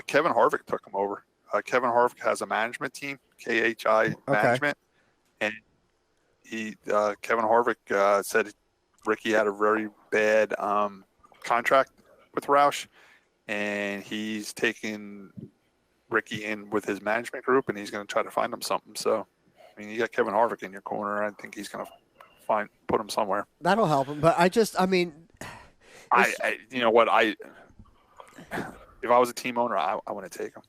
Kevin Harvick took him over. Kevin Harvick has a management team, KHI Management, and Kevin Harvick said Ricky had a very bad contract with Roush, and he's taking Ricky in with his management group, and he's going to try to find him something. So, I mean, you got Kevin Harvick in your corner. I think he's going to put him somewhere. That'll help him. But I you know what, if I was a team owner, I want to take him.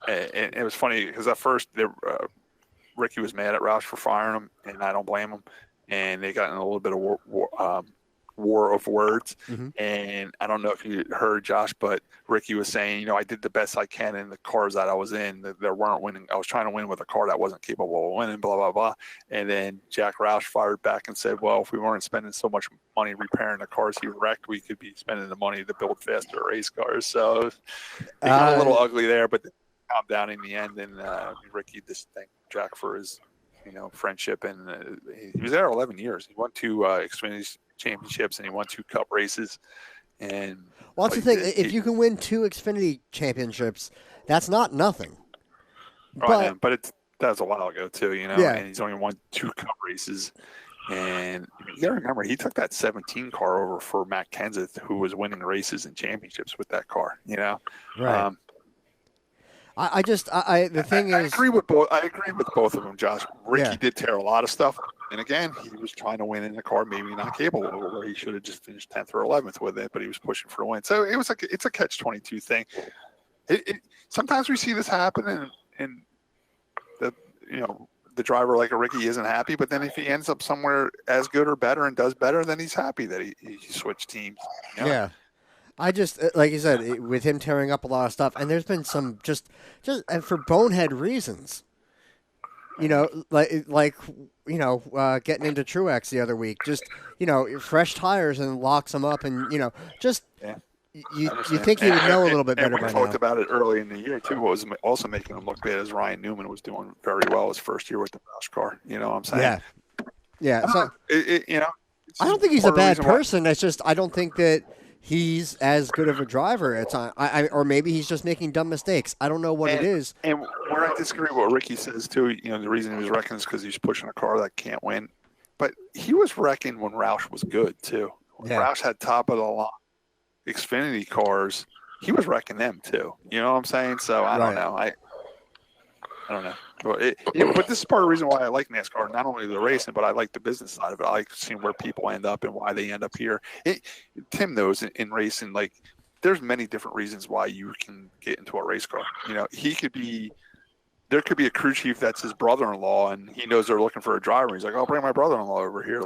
And it was funny because at first Ricky was mad at Roush for firing him, and I don't blame him. And they got in a little bit of war of words. Mm-hmm. And I don't know if you heard, Josh, but Ricky was saying, I did the best I can in the cars that I was in. That weren't winning. I was trying to win with a car that wasn't capable of winning, blah, blah, blah. And then Jack Roush fired back and said, well, if we weren't spending so much money repairing the cars he wrecked, we could be spending the money to build faster race cars. So it got a little ugly there, but calm down in the end. And Ricky just thanked Jack for his, friendship. And he was there 11 years. He won 2 Xfinity championships, and he won 2 Cup races. And that's the thing. If you can win 2 Xfinity championships, that's not nothing. But that was a while ago too, Yeah. And he's only won 2 Cup races. And you got to remember, he took that 17 car over for Matt Kenseth, who was winning races and championships with that car. Right. The thing is, I agree with both of them, Josh. Ricky did tear a lot of stuff, and again, he was trying to win in a car maybe not capable of, where he should have just finished 10th or 11th with it, but he was pushing for a win. So it's a catch-22 thing. Sometimes we see this happen, and the driver like a Ricky isn't happy, but then if he ends up somewhere as good or better and does better, then he's happy that he switched teams. Yeah. I just, like you said, with him tearing up a lot of stuff, and there's been some just and for bonehead reasons, getting into Truex the other week, just, fresh tires and locks him up, and, you think he would know a little bit better by now. We talked about it early in the year, too. What was also making him look bad is Ryan Newman was doing very well his first year with the Busch car. You know what I'm saying? Yeah. So, I don't think he's a bad person. It's just I don't think that he's as good of a driver at times. Or maybe he's just making dumb mistakes. I don't know what it is. And where I disagree with what Ricky says, too, the reason he was wrecking is because he's pushing a car that can't win. But he was wrecking when Roush was good, too. When Roush had top-of-the-line Xfinity cars, he was wrecking them, too. You know what I'm saying? So, I don't know. I don't know. But this is part of the reason why I like NASCAR, not only the racing, but I like the business side of it. I like seeing where people end up and why they end up here. Tim knows in racing, like, there's many different reasons why you can get into a race car. There could be a crew chief that's his brother-in-law, and he knows they're looking for a driver. He's like, I'll bring my brother-in-law over here.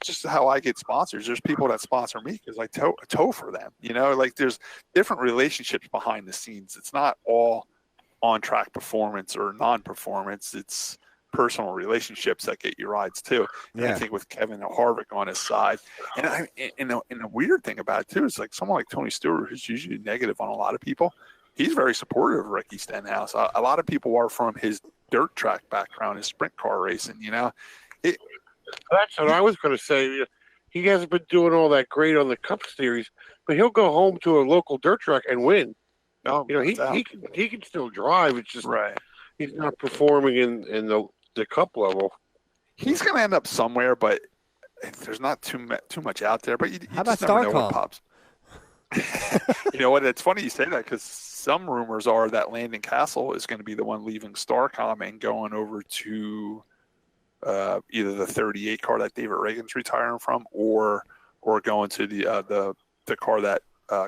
Just how I get sponsors. There's people that sponsor me because I tow for them. There's different relationships behind the scenes. It's not all on-track performance or non-performance. It's personal relationships that get you rides too. And I think with Kevin Harvick on his side, and the weird thing about it too is like someone like Tony Stewart, who's usually negative on a lot of people, he's very supportive of Ricky Stenhouse. A lot of people are from his dirt track background, his sprint car racing. That's what I was going to say. He hasn't been doing all that great on the Cup Series, but he'll go home to a local dirt track and win. He can still drive. It's just he's not performing in the Cup level. He's going to end up somewhere, but there's not too much out there. But you how about just never know Starcom? what pops. You know what? It's funny you say that because some rumors are that Landon Castle is going to be the one leaving Starcom and going over to either the 38 car that David Reagan's retiring from, or going to the car that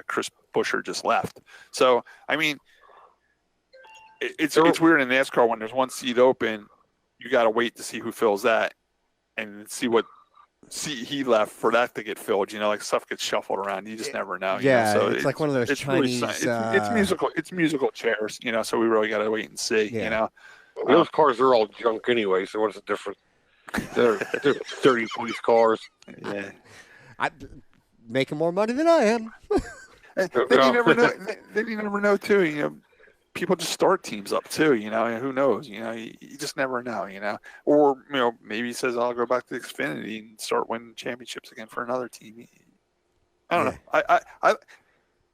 Chris Buescher just left. So, I mean, it's weird in NASCAR when there's one seat open, you got to wait to see who fills that and see what seat he left for that to get filled. Stuff gets shuffled around. You just never know. So it's like one of those Chinese. Really, it's musical chairs. So we really got to wait and see. Those cars are all junk anyway. So what's the difference? They're 30 police cars. Yeah, making more money than I am. Then you never know. Then you never know too. People just start teams up too. Who knows? You just never know. Or maybe he says I'll go back to Xfinity and start winning championships again for another team. I don't know. I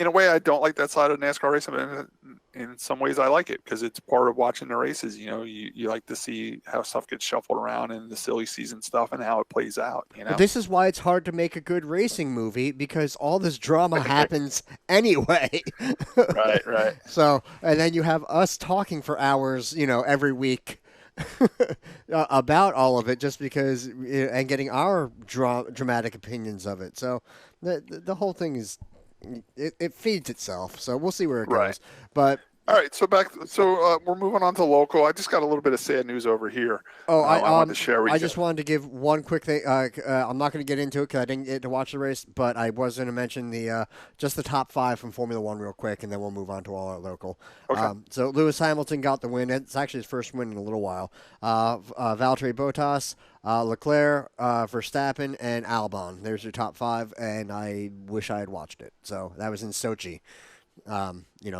in a way I don't like that side of NASCAR racing, but in some ways I like it because it's part of watching the races. You know, you like to see how stuff gets shuffled around and the silly season stuff and how it plays out. You know, but this is why it's hard to make a good racing movie because all this drama happens anyway. Right. So, and then you have us talking for hours, every week about all of it just because, and getting our dramatic opinions of it. So the whole thing is, it feeds itself. So we'll see where it goes. But all right, so we're moving on to local. I just got a little bit of sad news over here. I wanted to share with you. I just wanted to give one quick thing. I'm not going to get into it because I didn't get to watch the race, but I was going to mention just the top 5 from Formula One real quick, and then we'll move on to all our local. Okay. So Lewis Hamilton got the win. It's actually his first win in a little while. Valtteri Bottas, Leclerc, Verstappen, and Albon. There's your top 5, and I wish I had watched it. So that was in Sochi.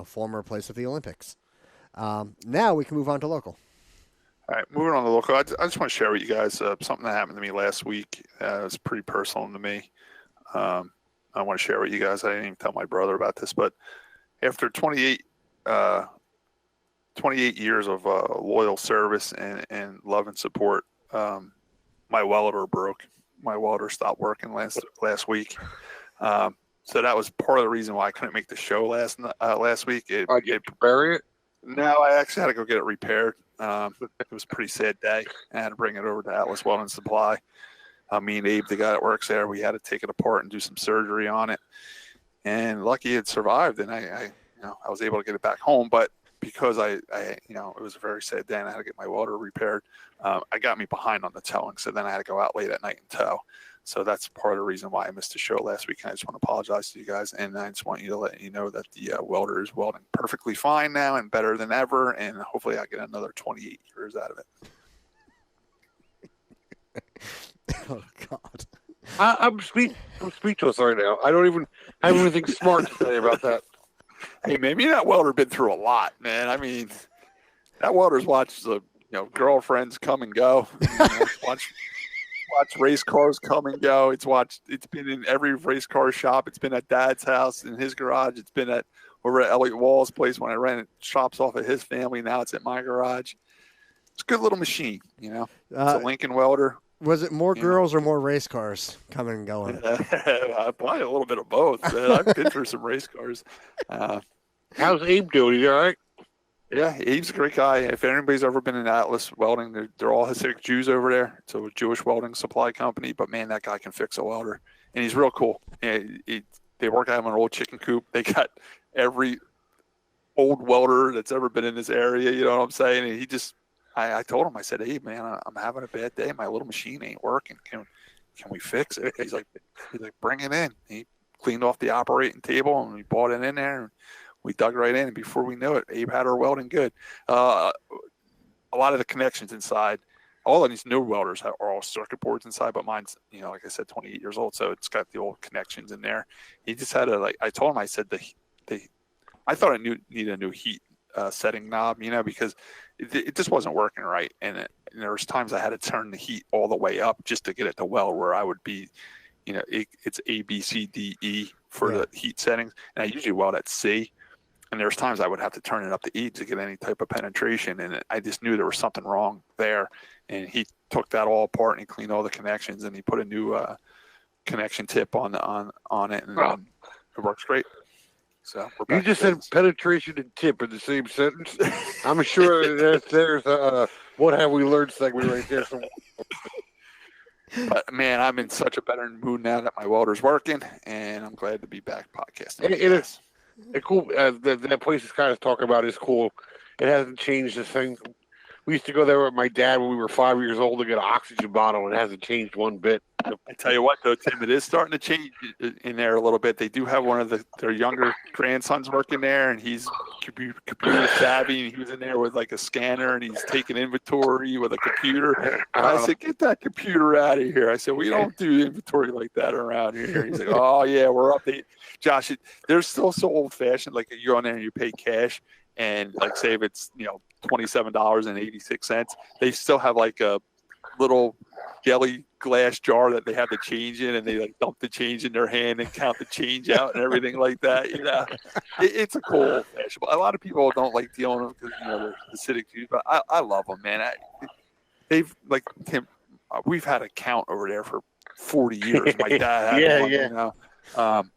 Former place of the Olympics. Now we can move on to local. All right, moving on to local. I just want to share with you guys something that happened to me last week. It was pretty personal to me. I want to share with you guys. I didn't even tell my brother about this, but after 28 years of loyal service and love and support, my welder broke. My welder stopped working last week. So that was part of the reason why I couldn't make the show last week. You bury it? No, I actually had to go get it repaired. It was a pretty sad day. I had to bring it over to Atlas Welding Supply. Me and Abe, the guy that works there, we had to take it apart and do some surgery on it. And lucky it survived, and I was able to get it back home. But because it was a very sad day, and I had to get my welder repaired. I got me behind on the towing, so then I had to go out late at night and tow. So that's part of the reason why I missed the show last week. And I just want to apologize to you guys. And I just want you to let you know that the welder is welding perfectly fine now and better than ever. And hopefully I get another 28 years out of it. Oh, God. I'm speechless right now. I don't even have anything smart to say about that. Hey, man, that welder been through a lot, man. I mean, that welder's watched girlfriends come and go. Watch race cars come and go. It's been in every race car shop. It's been at Dad's house, in his garage. It's been over at Elliot Wall's place when I rented shops off of his family. Now it's at my garage. It's a good little machine, It's a Lincoln welder. Was it more girls or more race cars coming and going? Probably a little bit of both. I've been through some race cars. How's Abe doing? He's all right? Yeah, Abe's a great guy. If anybody's ever been in Atlas Welding, they're all Hasidic Jews over there. It's a Jewish welding supply company. But, man, that guy can fix a welder. And he's real cool. They work out of an old chicken coop. They got every old welder that's ever been in this area, you know what I'm saying? And he just – I told him, I said, hey, man, I'm having a bad day. My little machine ain't working. Can we fix it? He's like, bring it in. He cleaned off the operating table, and we brought it in there, and we dug right in, and before we knew it, Abe had her welding good. A lot of the connections inside, all of these new welders are all circuit boards inside, but mine's, like I said, 28 years old, so it's got the old connections in there. He just had I told him, I said, I thought I needed a new heat setting knob, because it just wasn't working right. And there was times I had to turn the heat all the way up just to get it to weld where I would be, it's A, B, C, D, E for the heat settings. And I usually weld at C. And there's times I would have to turn it up to E to get any type of penetration. And I just knew there was something wrong there. And he took that all apart and he cleaned all the connections and he put a new connection tip on it. And it works great. So you just said penetration and tip in the same sentence. I'm sure there's a what have we learned segment right there. But, man, I'm in such a better mood now that my welder's working. And I'm glad to be back podcasting. It is. Cool. That place is kind of talking about is cool. It hasn't changed the thing. We used to go there with my dad when we were 5 years old to get an oxygen bottle, and it hasn't changed one bit. I tell you what, though, Tim, it is starting to change in there a little bit. They do have one of their younger grandsons working there, and he's computer savvy, and he was in there with like a scanner, and he's taking inventory with a computer. I said, get that computer out of here. I said, we don't do inventory like that around here. He's like, oh, yeah, we're updating. Josh, they're still so old-fashioned. Like, you're on there and you pay cash, and, like, say if it's, $27.86, they still have, like, a little jelly glass jar that they have the change in, and they like dump the change in their hand and count the change out and everything like that. It's a cool old fashioned. A lot of people don't like dealing with them because they're acidic to you, but I love them, man. They've like Tim. We've had a count over there for 40 years. My dad had one.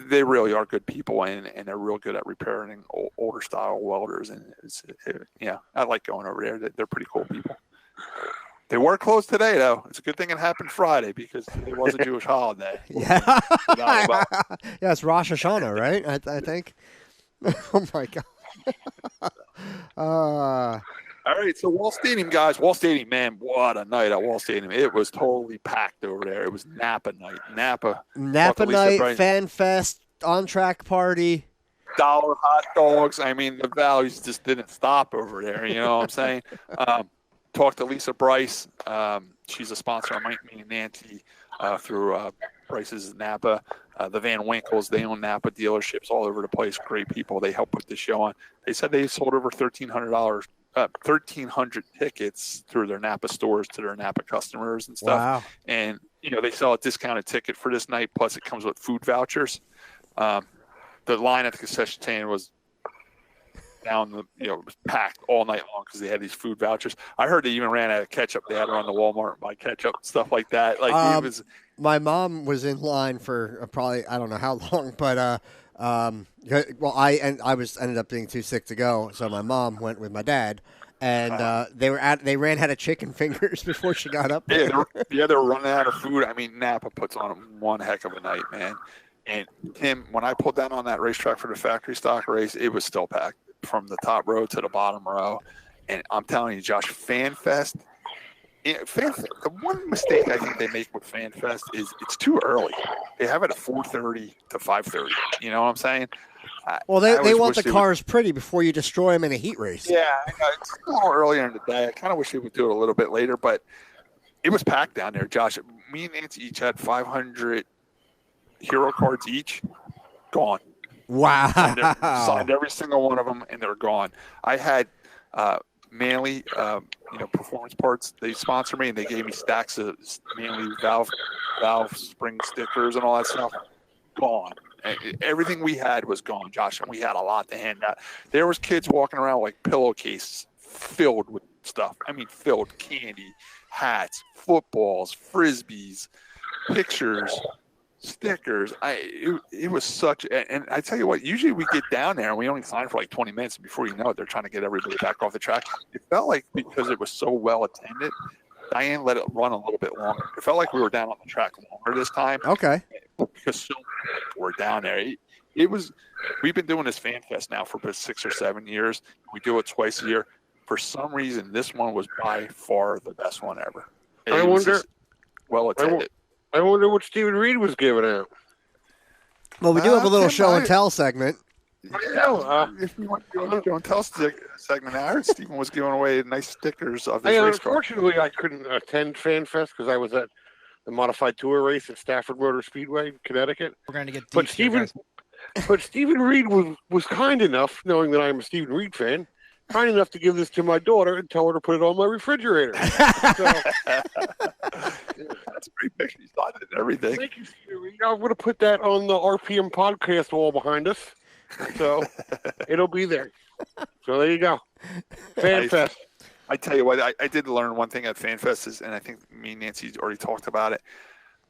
They really are good people, and they're real good at repairing older style welders. And I like going over there. They're pretty cool people. They were closed today, though. It's a good thing it happened Friday because it was a Jewish holiday. Yeah, it's Rosh Hashanah, right? I think. Oh my God. All right, so Wall Stadium, guys. Wall Stadium, man, what a night at Wall Stadium. It was totally packed over there. It was Napa night. Napa night, Fan Fest, on-track party. Dollar hot dogs. I mean, the values just didn't stop over there. You know what I'm saying? Talked to Lisa Bryce. She's a sponsor of me and Nancy through Bryce's Napa. The Van Winkles, they own Napa dealerships all over the place. Great people. They help put the show on. They said they sold over $1,300 tickets through their Napa stores to their Napa customers and stuff. Wow. And, they sell a discounted ticket for this night, plus it comes with food vouchers. The line at the concession stand was down, it was packed all night long because they had these food vouchers. I heard they even ran out of ketchup. They had to run to Walmart and buy ketchup and stuff like that. My mom was in line for probably, I don't know how long, but I ended up being too sick to go, so my mom went with my dad, and they ran out of chicken fingers before she got up there. They were running out of food. I mean, Napa puts on one heck of a night, man. And Tim, when I pulled down on that racetrack for the factory stock race, it was still packed from the top row to the bottom row. And I'm telling you, Josh, Fan Fest. The one mistake I think they make with Fan Fest is it's too early. They have it at 4:30 to 5:30. You know what I'm saying? Well, they want the cars pretty before you destroy them in a heat race. Yeah, I know. It's a little earlier in the day. I kind of wish they would do it a little bit later, but it was packed down there, Josh. Me and Nancy each had 500 hero cards each. Gone. Wow. Signed every single one of them, and they're gone. I had Manly, performance parts. They sponsored me, and they gave me stacks of Manly valve spring stickers and all that stuff. Gone. Everything we had was gone, Josh, and we had a lot to hand out. There was kids walking around like pillowcases filled with stuff. I mean, filled candy, hats, footballs, frisbees, pictures, stickers. It was such, and I tell you what, usually we get down there and we only sign for like 20 minutes, and before you know it, they're trying to get everybody back off the track. It felt like because it was so well attended, Diane let it run a little bit longer. It felt like we were down on the track longer this time. Okay. Because so many people were down there. We've been doing this Fan Fest now for about 6 or 7 years. We do it twice a year. For some reason, this one was by far the best one ever. I wonder. Well attended. I wonder what Stephen Reed was giving out. Well, we do have a little show and tell segment. Yeah, if you want to do a show and tell segment, I heard Stephen was giving away nice stickers of his race car. Unfortunately, I couldn't attend Fan Fest because I was at the modified tour race at Stafford Motor Speedway, Connecticut. We're going to get deep here, but Stephen Reed was kind enough, knowing that I'm a Stephen Reed fan, kind enough to give this to my daughter and tell her to put it on my refrigerator. So, that's a great picture. He's on it and everything. Thank you, Stephen Reed. I'm going to put that on the RPM podcast wall behind us. So it'll be there. So there you go. Fan Fest. I tell you what, I did learn one thing at Fan Fest, and I think me and Nancy already talked about it.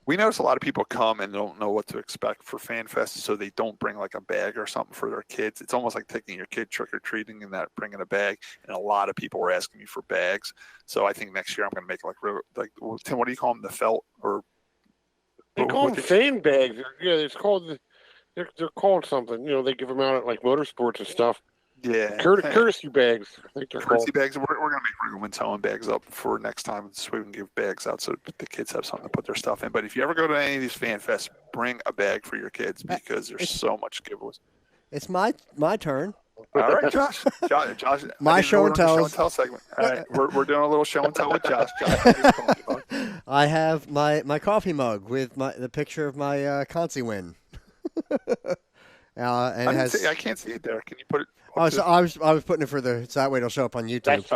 We notice a lot of people come and don't know what to expect for Fan Fest, so they don't bring like a bag or something for their kids. It's almost like taking your kid trick-or-treating and not bringing a bag, and a lot of people were asking me for bags. So I think next year I'm going to make like Tim, what do you call them, the felt? Or they call them fan bags. Yeah, it's called they're called something. They give them out at like motorsports and stuff. Yeah, courtesy bags. I think they're courtesy called. bags. We're going to make room and towing bags up for next time, so we can give bags out so the kids have something to put their stuff in. But if you ever go to any of these Fan Fests, bring a bag for your kids because there's so much giveaways. It's my turn. All right, Josh. Josh, my show and tell segment. All right, we're doing a little show and tell with Josh. I have my coffee mug with the picture of my Consi win. And I can't see it there. Can you put it? I was putting it so that way it'll show up on YouTube. That's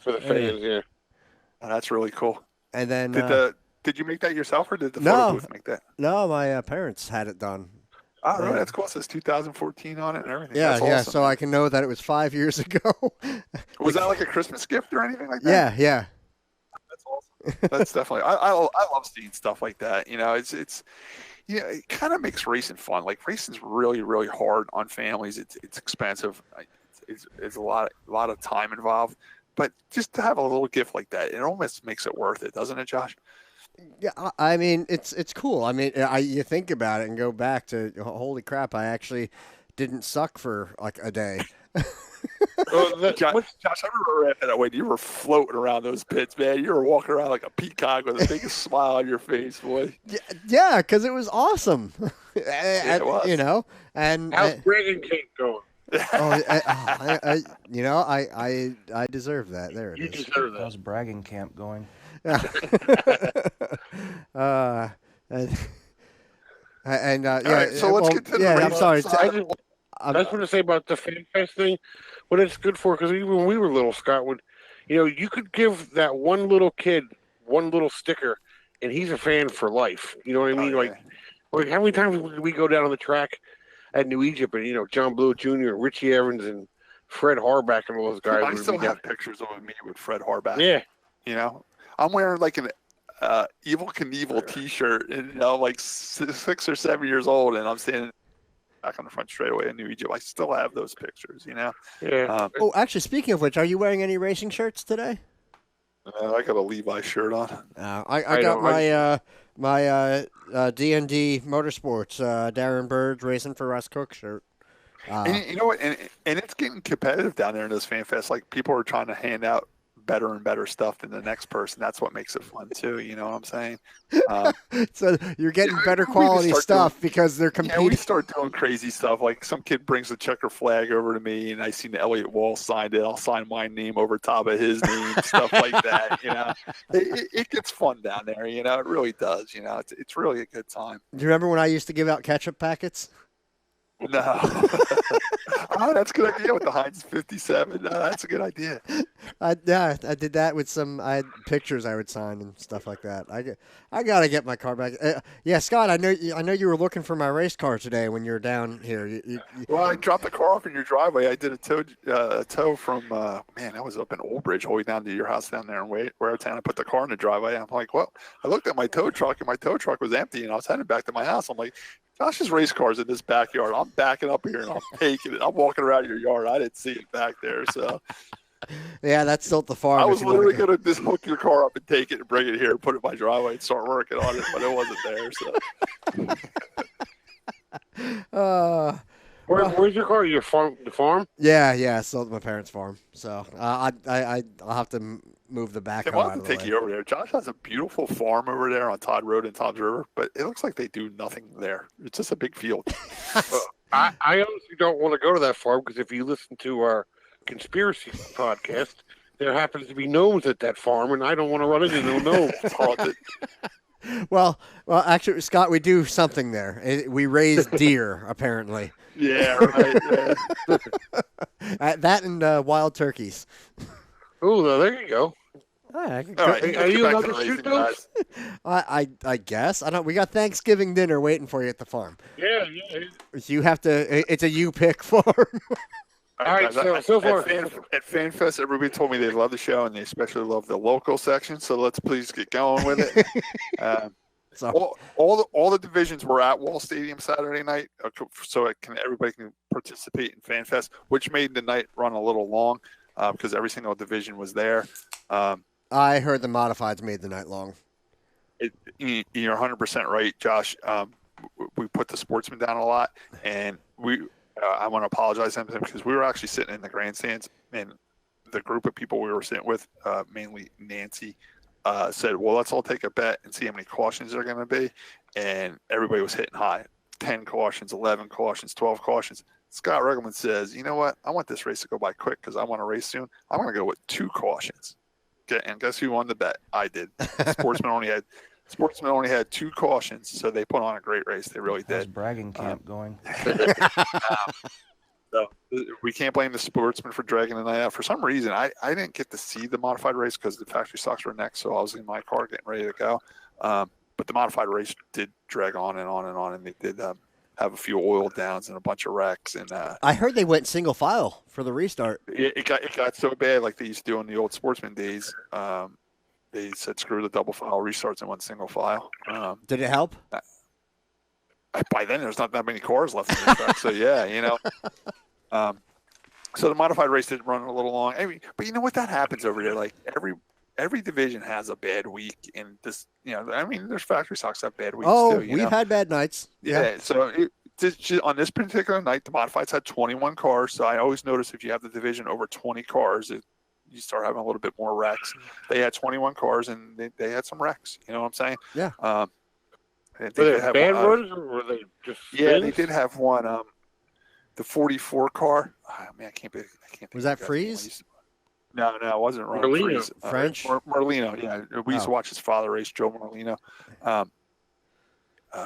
for the fans, yeah. Oh, that's really cool. And then did you make that yourself, or did the photo booth make that? No, my parents had it done. Oh, really? That's cool. It says 2014 on it and everything. Yeah, that's yeah. awesome, So man. I can know that it was 5 years ago. Was that like a Christmas gift or anything like that? Yeah. That's awesome. That's definitely. I love seeing stuff like that. It's it kind of makes racing fun. Like racing's really, really hard on families. It's expensive. It's a lot of time involved. But just to have a little gift like that, it almost makes it worth it, doesn't it, Josh? Yeah, I mean, it's cool. I mean, you think about it and go back to, holy crap, I actually didn't suck for like a day. Josh, I remember that way. You were floating around those pits, man. You were walking around like a peacock with the biggest smile on your face, boy. Yeah, because it was awesome. It was. And how's Dragon Cape going? I deserve that. There it is. You deserve that. How's bragging camp going? And All right, so let's get to the race. I'm sorry. I just want to say about the Fan Fest thing, what it's good for, because even when we were little, Scott, you could give that one little kid one little sticker, and he's a fan for life. You know what I mean? Yeah. Like how many times did we go down on the track at New Egypt, and John Blue Jr., Richie Evans, and Fred Harback, and all those guys. I still have pictures of me with Fred Harback. Yeah. I'm wearing like an Evil Knievel T-shirt, and like 6 or 7 years old, and I'm standing back on the front straightaway in New Egypt. I still have those pictures, Yeah. Actually, speaking of which, are you wearing any racing shirts today? I got a Levi shirt on. I got my D&D Motorsports Darren Bird's Racing for Russ Cook shirt. And you know what? And it's getting competitive down there in those Fan Fest. Like people are trying to hand out better and better stuff than the next person. That's what makes it fun too. You know what I'm saying? So you're getting better quality stuff because they're competing. Yeah, we start doing crazy stuff. Like some kid brings a checker flag over to me, and I seen the Elliott Wall signed it. I'll sign my name over top of his name, stuff like that. It gets fun down there. It really does. It's really a good time. Do you remember when I used to give out ketchup packets? No. Oh, that's a good idea with the Heinz 57. No, that's a good idea. I did that with I had pictures I would sign and stuff like that. I gotta get my car back. Yeah, Scott, I know you were looking for my race car today when you were down here. Well, I dropped the car off in your driveway. I did a tow from I was up in Old Bridge all the way down to your house down there in Waretown. I put the car in the driveway. I'm like, well, I looked at my tow truck, and my tow truck was empty, and I was heading back to my house. I'm like, Josh's race car's in this backyard. I'm backing up here and I'm taking it. I'm walking around your yard. I didn't see it back there. So, yeah, that's still at the farm. I was literally going to just hook your car up and take it and bring it here and put it in my driveway and start working on it, but it wasn't there. So, where's your car? Your farm? The farm? Yeah, still at my parents' farm. So I'll have to move the backhoe I'll out have of to the take way. you over there. Josh has a beautiful farm over there on Todd Road and Todd's River, but it looks like they do nothing there. It's just a big field. I honestly don't want to go to that farm because if you listen to our conspiracy podcast, there happens to be gnomes at that farm, and I don't want to run into no gnomes. Well, actually, Scott, we do something there. We raise deer, apparently. Yeah, right. Yeah. That and wild turkeys. Oh, there you go. All right, are you allowed to shoot those? I guess. I don't. We got Thanksgiving dinner waiting for you at the farm. Yeah. You have to. It's a you pick farm. All right, so far at Fan Fest, everybody told me they love the show and they especially love the local section. So let's please get going with it. All the divisions were at Wall Stadium Saturday night, so everybody can participate in Fan Fest, which made the night run a little long because every single division was there. I heard the modifieds made the night long. You're 100% right, Josh. We put the sportsmen down a lot, and I want to apologize to them because we were actually sitting in the grandstands, and the group of people we were sitting with, mainly Nancy, said, well, let's all take a bet and see how many cautions there are going to be. And everybody was hitting high. 10 cautions, 11 cautions, 12 cautions. Scott Regelman says, you know what? I want this race to go by quick because I want to race soon. I'm going to go with 2 cautions. Okay, and guess who won the bet? I did. Sportsmen only had 2 cautions, so they put on a great race. They really did. How's bragging camp going? we can't blame the sportsman for dragging the night out. For some reason, I didn't get to see the modified race because the factory stocks were next, so I was in my car getting ready to go. But the modified race did drag on and on and on, and they did have a few oil downs and a bunch of wrecks. And I heard they went single file for the restart. It got so bad, like they used to do in the old sportsman days. They said screw the double file restarts and went single file. Did it help? By then, there's not that many cars left in the track, so yeah, So the modified race did run a little long. I mean, but you know what? That happens over here. Like every division has a bad week, and this, there's factory stocks that have bad weeks too. We've had bad nights. Yeah. So on this particular night, the modifieds had 21 cars. So I always notice if you have the division over 20 cars, you start having a little bit more wrecks. They had 21 cars, and they had some wrecks. You know what I'm saying? Yeah. Were they bad runs, or were they just? Yeah, they did have one. The 44 car. Oh, man, I can't think. Was that Freeze? No, it wasn't Ron Merlino. Freeze. French? Merlino, yeah. We used to watch his father race, Joe Merlino.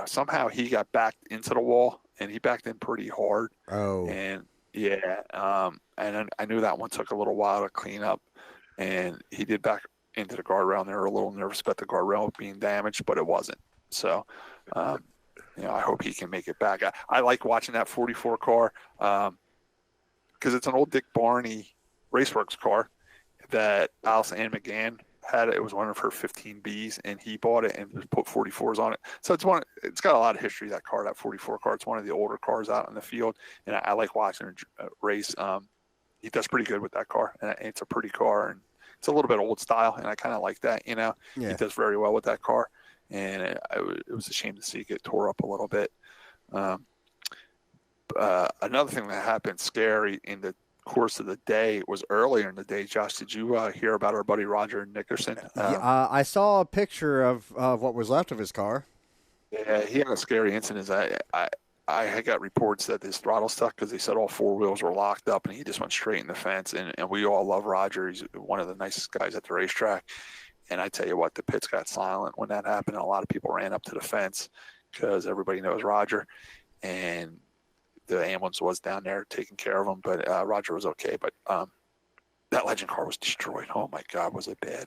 Somehow he got backed into the wall, and he backed in pretty hard. Oh. And, and I knew that one took a little while to clean up, and he did back into the guardrail, and they were a little nervous about the guardrail being damaged, but it wasn't. So, I hope he can make it back. I like watching that 44 car because it's an old Dick Barney Raceworks car that Alison Ann McGann had. It was one of her 15Bs, and he bought it and just put 44s on it. So it's got a lot of history, that car, that 44 car. It's one of the older cars out in the field, and I like watching him race. He does pretty good with that car, and it's a pretty car, and it's a little bit old style, and I kind of like that. He does very well with that car. And it was a shame to see it get tore up a little bit. Another thing that happened scary in the course of the day was earlier in the day. Josh, did you hear about our buddy Roger Nickerson? I saw a picture of what was left of his car. Yeah, he had a scary incident. I had got reports that his throttle stuck because they said all four wheels were locked up, and he just went straight in the fence. And we all love Roger. He's one of the nicest guys at the racetrack. And I tell you what, the pits got silent when that happened. A lot of people ran up to the fence because everybody knows Roger. And the ambulance was down there taking care of him. But Roger was okay. But that Legend car was destroyed. Oh, my God, was it bad.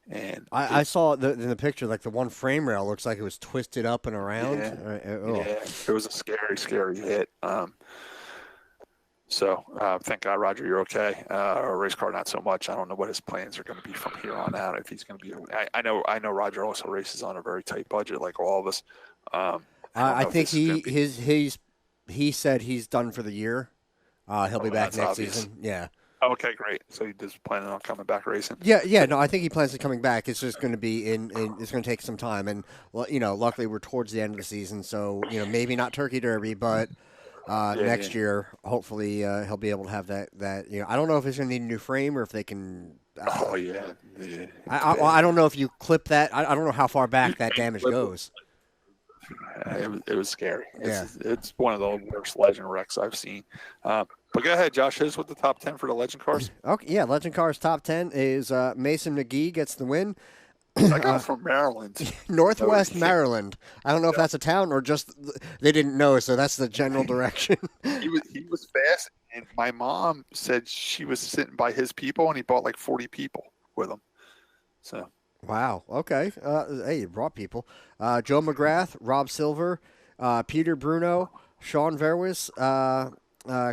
And I saw in the picture, like the one frame rail looks like it was twisted up and around. Yeah, it was a scary, scary hit. So thank God, Roger, you're okay. Our race car, not so much. I don't know what his plans are going to be from here on out. If he's going to be, I know Roger also races on a very tight budget, like all of us. I think he said he's done for the year. He'll be back next season. Yeah. Okay, great. So he just planning on coming back racing. Yeah. No, I think he plans on coming back. It's just going to be it's going to take some time, and luckily we're towards the end of the season, so maybe not Turkey Derby, but. Next year, hopefully, he'll be able to have that. I don't know if he's going to need a new frame or if they can. I don't know if you clip that. I don't know how far back that damage goes. It was scary. It's one of the worst Legend wrecks I've seen. But go ahead, Josh. Hit us with the top 10 for the Legend cars. Okay, yeah. Legend cars top 10 is Mason McGee gets the win. That guy's from Maryland. Northwest Maryland. I don't know if that's a town or just they didn't know, so that's the general direction. He was fast, and my mom said she was sitting by his people, and he bought like 40 people with him. So. Wow. Okay. Hey, you brought people. Joe McGrath, Rob Silver, Peter Bruno, Sean Verwis,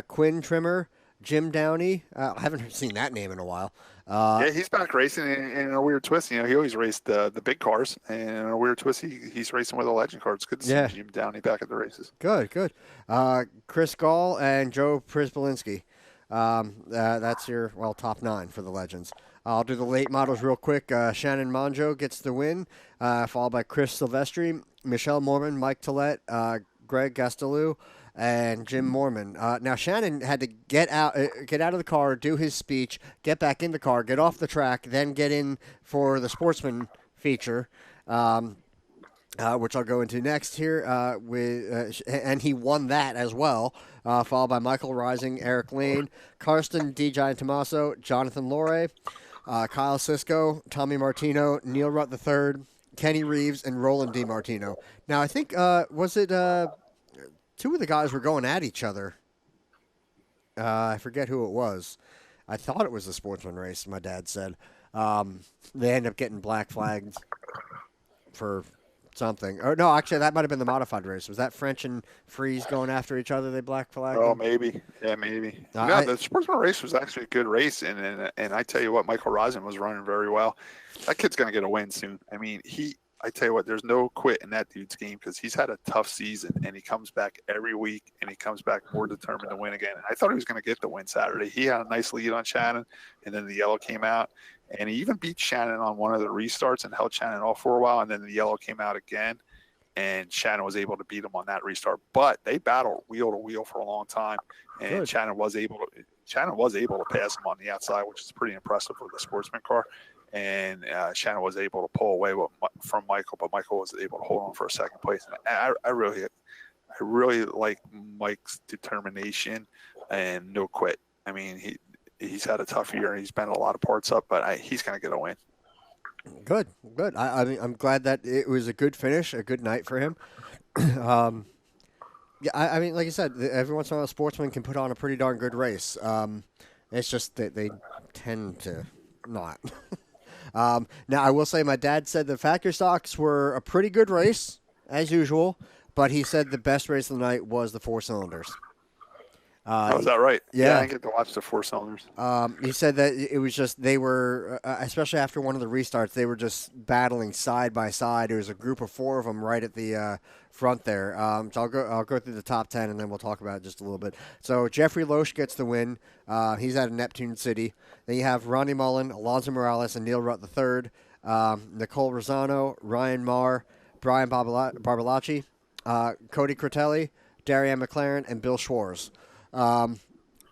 Quinn Trimmer, Jim Downey. I haven't seen that name in a while. Yeah, he's back racing in a weird twist. He always raced the big cars, and in a weird twist, he's racing with a Legend car. It's good to see Jim Downey back at the races. Good. Chris Gall and Joe Przybylski. That's your top 9 for the Legends. I'll do the late models real quick. Shannon Monjo gets the win, followed by Chris Silvestri, Michelle Mormon, Mike Tillett, Greg Gastelou, and Jim Mormon. Now Shannon had to get out of the car, do his speech, get back in the car, get off the track, then get in for the sportsman feature, which I'll go into next here. And he won that as well, followed by Michael Rising, Eric Lane, Karsten DiGiantomaso, Jonathan Lore, Kyle Sisko, Tommy Martino, Neil Rutt III, Kenny Reeves, and Roland DiMartino. Now I think was it. 2 of the guys were going at each other. I forget who it was. I thought it was a Sportsman race, my dad said. They ended up getting black flagged for something. Or no, actually, that might have been the modified race. Was that French and Freeze going after each other? They black flagged Oh, them? maybe. Yeah, maybe. I- The Sportsman race was actually a good race, and I tell you what, Michael Rosen was running very well. That kid's going to get a win soon. I mean, I tell you what, there's no quit in that dude's game because he's had a tough season, and he comes back every week, and he comes back more determined to win again. I thought he was going to get the win Saturday. He had a nice lead on Shannon, and then the yellow came out, and he even beat Shannon on one of the restarts and held Shannon off for a while, and then the yellow came out again, and Shannon was able to beat him on that restart. But they battled wheel to wheel for a long time, and Good. Shannon was able to pass him on the outside, which is pretty impressive for the Sportsman car. And Shannon was able to pull away from Michael, but Michael was able to hold on for a second place. And I really like Mike's determination and no quit. I mean, he's had a tough year and he's been a lot of parts up, but he's going to get a win. Good. I mean, I'm glad that it was a good finish, a good night for him. Yeah, I mean, like I said, every once in a while, a Sportsman can put on a pretty darn good race. It's just that they tend to not. Now, I will say my dad said the factory stocks were a pretty good race, as usual, but he said the best race of the night was the four cylinders. Is that right? Yeah. I didn't get to watch the four cylinders. He said that it was just they were, especially after one of the restarts, they were just battling side by side. There was a group of four of them right at the front there. So I'll go through the top 10 and then we'll talk about it just a little bit. So Jeffrey Loesch gets the win. He's out of Neptune City. Then you have Ronnie Mullen, Alonzo Morales, and Neil Rutt III. Nicole Rosano, Ryan Marr, Brian Barbalacci, Cody Critelli, Darianne McLaren, and Bill Schwartz.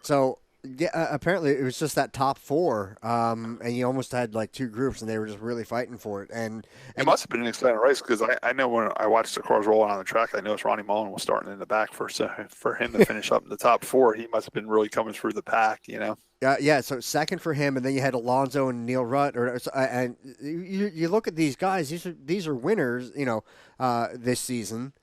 So yeah, apparently it was just that top four, and you almost had like two groups, and they were just really fighting for it. And It must have been an exciting race because I know when I watched the cars rolling on the track, I noticed Ronnie Mullen was starting in the back first. So for him to finish up in the top four, he must have been really coming through the pack, you know? yeah, so second for him, and then you had Alonzo and Neil Rutt. And you look at these guys; these are winners, you know, this season.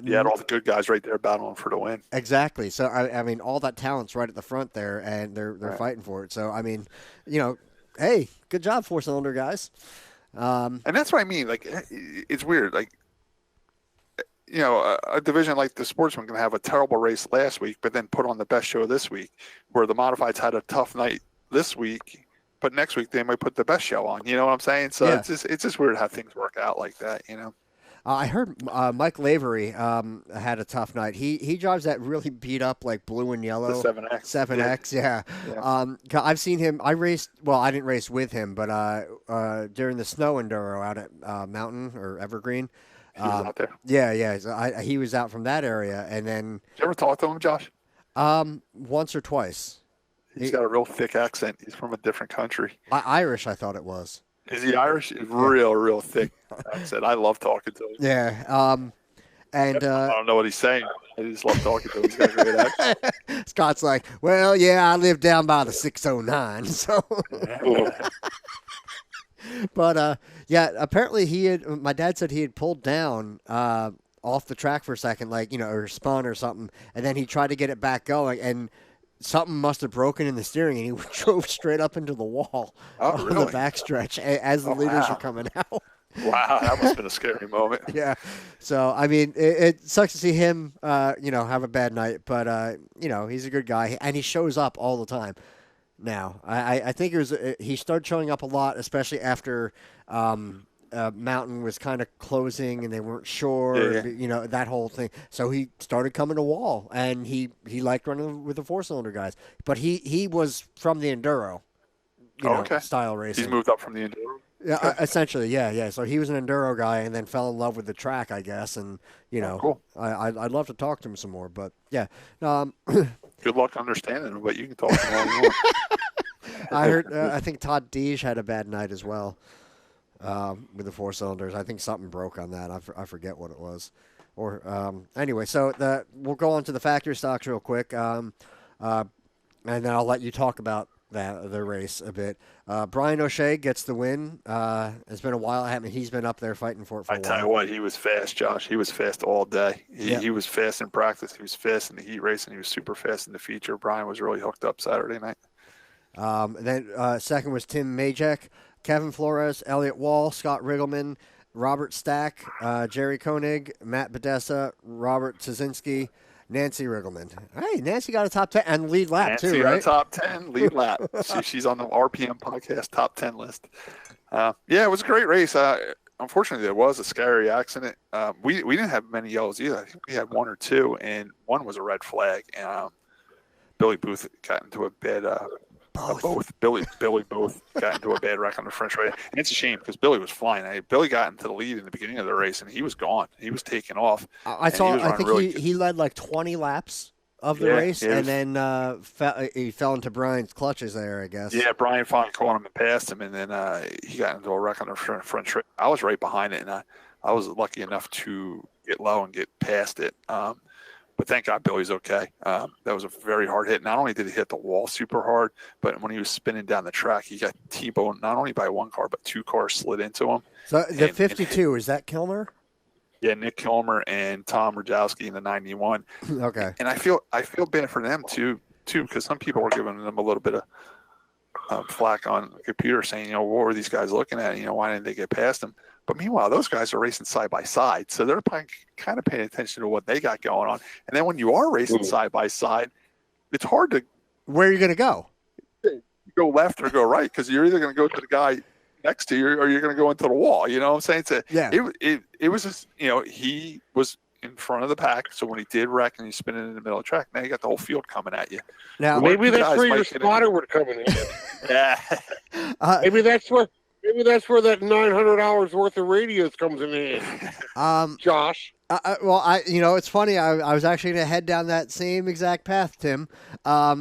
You had all the good guys right there battling for the win. Exactly. So I mean, all that talent's right at the front there, and they're Right. fighting for it. So I mean, you know, hey, good job, four cylinder guys. And that's what I mean. Like, it's weird. Like, you know, a division like the Sportsman can have a terrible race last week, but then put on the best show this week, where the Modifieds had a tough night this week, but next week they might put the best show on. You know what I'm saying? So Yeah. it's just weird how things work out like that, you know? I heard Mike Lavery had a tough night. He drives that really beat up like blue and yellow. The 7X. 7X, yeah. I've seen him. I didn't race with him, but during the snow enduro out at Mountain or Evergreen. He was out there. Yeah. So he was out from that area, and then Did you ever talk to him, Josh? once or twice. He's got a real thick accent. He's from a different country. Irish, I thought it was. Is he Irish? He's real thick accent. I love talking to him. Yeah. And I don't know what he's saying. I just love talking to him. He's got a great accent. Scott's like, well, yeah, I live down by the 609, so. But yeah, apparently my dad said he had pulled down off the track for a second, like, you know, or spun or something, and then he tried to get it back going, and something must have broken in the steering, and he drove straight up into the wall on really? the backstretch as the leaders were coming out. Wow, that must have been a scary moment. Yeah. So, I mean, it sucks to see him, you know, have a bad night, but, you know, he's a good guy, and he shows up all the time now. I think he started showing up a lot, especially after Mountain was kind of closing and they weren't sure, Yeah. you know, that whole thing. So he started coming to Wall, and he liked running with the four-cylinder guys. But he was from the Enduro, style racing. He's moved up from the Enduro. Yeah, essentially, yeah. So he was an Enduro guy and then fell in love with the track, I guess. And, you know, cool. I'd love to talk to him some more. But, yeah. Good luck understanding him, but you can talk to him all you want. I heard. I think Todd Deege had a bad night as well with the four cylinders. I think something broke on that. I forget what it was. Or anyway, so we'll go on to the factory stocks real quick, and then I'll let you talk about the race a bit. Brian O'Shea gets the win. It's been a while. He's been up there fighting for it for a while. I tell you what, he was fast, Josh. He was fast all day. He was fast in practice. He was fast in the heat race, and he was super fast in the feature. Brian was really hooked up Saturday night. Then second was Tim Majek, Kevin Flores, Elliott Wall, Scott Riggleman, Robert Stack, Jerry Koenig, Matt Bedessa, Robert Czesinski, Nancy Riggleman. Hey, Nancy got a top 10 and lead lap Nancy too, right? Got a top 10 lead lap. She's on the RPM podcast top 10 list. It was a great race. Unfortunately, there was a scary accident. We didn't have many yellows either. I think we had one or two, and one was a red flag. Billy Booth got into a bad Billy both got into a bad wreck on the French right. And it's a shame because Billy was flying. Billy got into the lead in the beginning of the race, and he was gone. He was taking off. I think he led like 20 laps of the race, and then he fell into Brian's clutches there, I guess. Yeah, Brian finally caught him and passed him, and then he got into a wreck on the French right. I was right behind it, and I was lucky enough to get low and get past it. But thank God Billy's okay. That was a very hard hit. Not only did he hit the wall super hard, but when he was spinning down the track, he got T-boned not only by one car, but two cars slid into him. So the 52, is that Kilmer? Yeah, Nick Kilmer and Tom Rajowski in the 91. Okay. And I feel bad for them too, because some people were giving them a little bit of flack on the computer saying, what were these guys looking at? Why didn't they get past them? But meanwhile, those guys are racing side by side, so they're kind of paying attention to what they got going on. And then when you are racing side by side, it's hard to. Where are you going to go? Go left or go right, because you're either going to go to the guy next to you or you're going to go into the wall. You know what I'm saying? It was just he was in front of the pack, so when he did wreck and he's spinning in the middle of the track, now you got the whole field coming at you. Now maybe that's where your spotter would come in. Yeah. Maybe that's where that $900 worth of radios comes in handy. Josh. It's funny. I was actually going to head down that same exact path, Tim.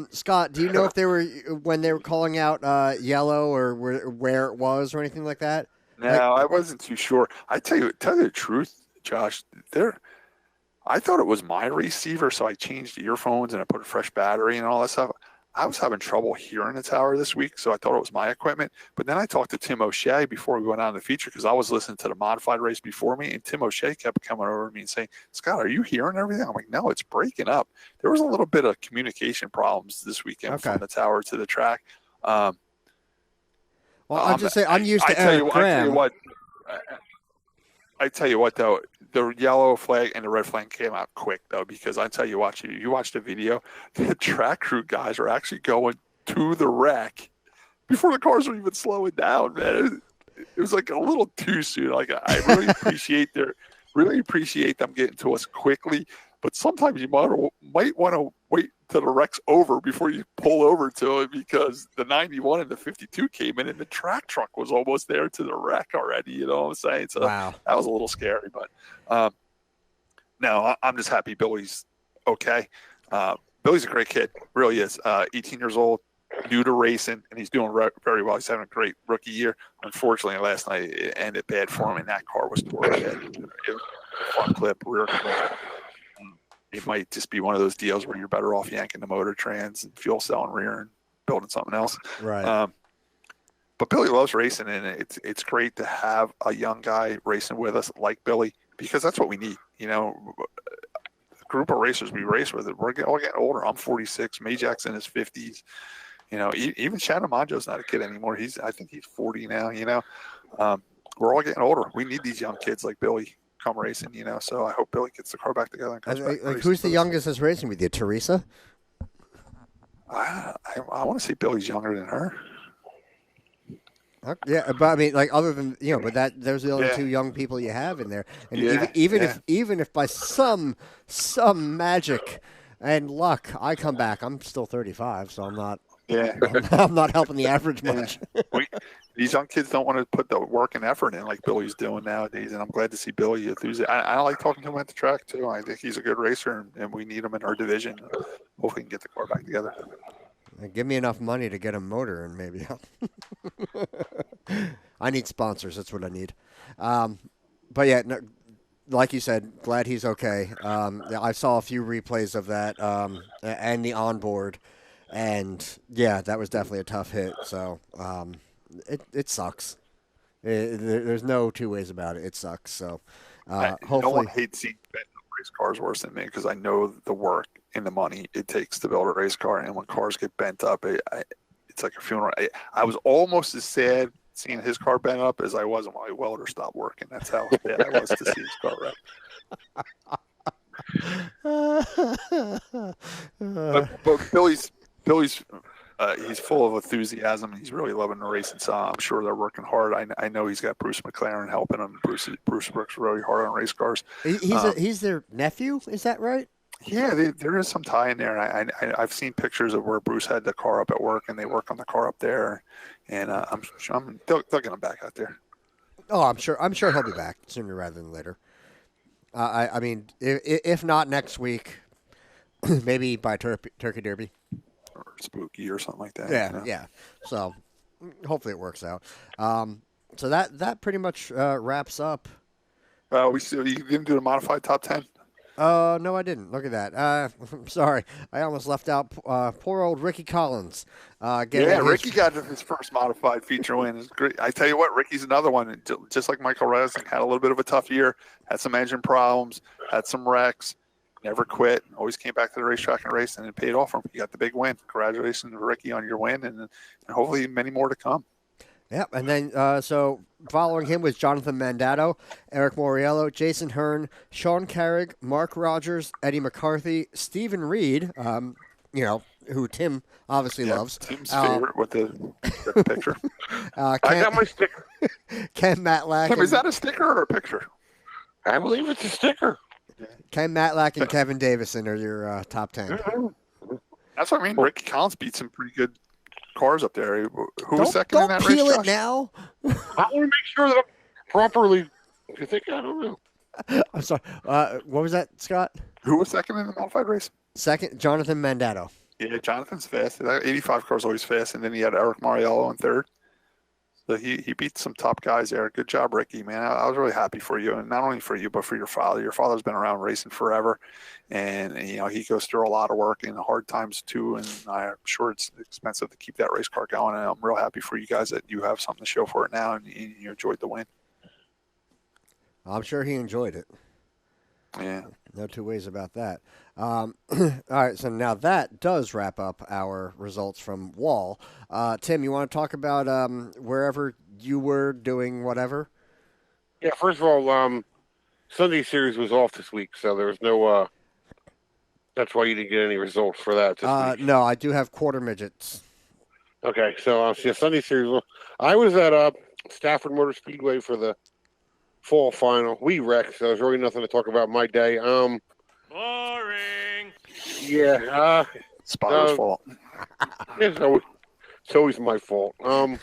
Scott, do you know if when they were calling out yellow or where it was or anything like that? No, I wasn't too sure. Tell you the truth, Josh. I thought it was my receiver, so I changed earphones and I put a fresh battery and all that stuff. I was having trouble hearing the tower this week, so I thought it was my equipment. But then I talked to Tim O'Shea before we went on the feature because I was listening to the modified race before me, and Tim O'Shea kept coming over to me and saying, Scott, are you hearing everything? I'm like, no, it's breaking up. There was a little bit of communication problems this weekend from the tower to the track. Well, I'll just say I'm used to Eric Graham. I tell you what, though, the yellow flag and the red flag came out quick, though, because I tell you what, you watch the video, the track crew guys are actually going to the wreck before the cars were even slowing down, man. It was like a little too soon. Like, I really appreciate them getting to us quickly, but sometimes you might want to wait till the wreck's over before you pull over to it, because the 91 and the 52 came in and the track truck was almost there to the wreck already. You know what I'm saying? So wow. That was a little scary, but no, I'm just happy Billy's okay. Billy's a great kid, really is. 18 years old, new to racing, and he's doing very well. He's having a great rookie year. Unfortunately, last night it ended bad for him, and that car was tore bad. Front clip, rear clip. It might just be one of those deals where you're better off yanking the motor trans and fuel cell and rear and building something else. Right. But Billy loves racing, and it's great to have a young guy racing with us like Billy, because that's what we need. The group of racers we race with, we're all getting older. I'm 46. Majak's in his 50s. Even Shannon Monjo's not a kid anymore. I think he's 40 now. We're all getting older. We need these young kids like Billy come racing, so I hope Billy gets the car back together and comes back. Who's the youngest that's racing with you, Teresa? I want to say Billy's younger than her. Yeah, but I mean, like, other than but those are the only two young people you have in there, and even if by some magic and luck I come back, I'm still 35, so I'm not. Yeah, I'm not helping the average much. These young kids don't want to put the work and effort in like Billy's doing nowadays, and I'm glad to see Billy enthusiastic. I like talking to him at the track too. I think he's a good racer, and we need him in our division. Hopefully, we can get the car back together. Give me enough money to get a motor, and maybe I need sponsors. That's what I need. But yeah, no, like you said, glad he's okay. I saw a few replays of that and the onboard. And yeah, that was definitely a tough hit. So it sucks. There's no two ways about it. It sucks. So No hopefully, one hates seeing race cars worse than me because I know the work and the money it takes to build a race car. And when cars get bent up, it's like a funeral. I was almost as sad seeing his car bent up as I was when my welder stopped working. That's how bad I was to see his car wrecked. But Billy's he's full of enthusiasm. He's really loving the racing, so I'm sure they're working hard. I know he's got Bruce McLaren helping him. Bruce works really hard on race cars. He's their nephew. Is that right? Yeah, there is some tie in there. I've seen pictures of where Bruce had the car up at work, and they work on the car up there. And they'll get him back out there. Oh, I'm sure he'll be back sooner rather than later. I mean, if not next week, maybe by Turkey Derby. Or Spooky or something like that. Yeah. So hopefully it works out. So that pretty much wraps up. You didn't do the modified top 10? No, I didn't. Look at that. I'm sorry. I almost left out poor old Ricky Collins. Ricky got his first modified feature win. It's great. I tell you what, Ricky's another one. Just like Michael Resnick, had a little bit of a tough year, had some engine problems, had some wrecks, never quit, always came back to the racetrack and raced, and it paid off for him. You got the big win. Congratulations, Ricky, on your win, and hopefully many more to come. Yep, and then so following him was Jonathan Mandato, Eric Moriello, Jason Hearn, Sean Carrig, Mark Rogers, Eddie McCarthy, Stephen Reed, who Tim obviously loves. Tim's favorite with the picture. I got my sticker. Ken Matlack. Tim, is that a sticker or a picture? I believe it's a sticker. Ken Matlack and Kevin Davison are your top 10. That's what I mean. Ricky Collins beat some pretty good cars up there. Who was second in that race? Don't peel it now. I want to make sure that I'm properly. You think I don't know? I'm sorry. What was that, Scott? Who was second in the modified race? Second, Jonathan Mandato. Yeah, Jonathan's fast. That 85 car's always fast, and then he had Eric Moriello in third. So he beat some top guys there. Good job, Ricky, man. I was really happy for you, and not only for you, but for your father. Your father's been around racing forever, and he goes through a lot of work and hard times too, and I'm sure it's expensive to keep that race car going, and I'm real happy for you guys that you have something to show for it now, and you enjoyed the win. I'm sure he enjoyed it. Yeah. No two ways about that. All right, so now that does wrap up our results from Wall. Tim, you want to talk about wherever you were doing whatever? Yeah, first of all, Sunday series was off this week, so there was no that's why you didn't get any results for that this week. No, I do have quarter midgets. Okay, so Sunday series. I was at Stafford Motor Speedway for the fall final. We wrecked, so there's really nothing to talk about my day. Boring. Yeah. Spotter's fault. It's always my fault. How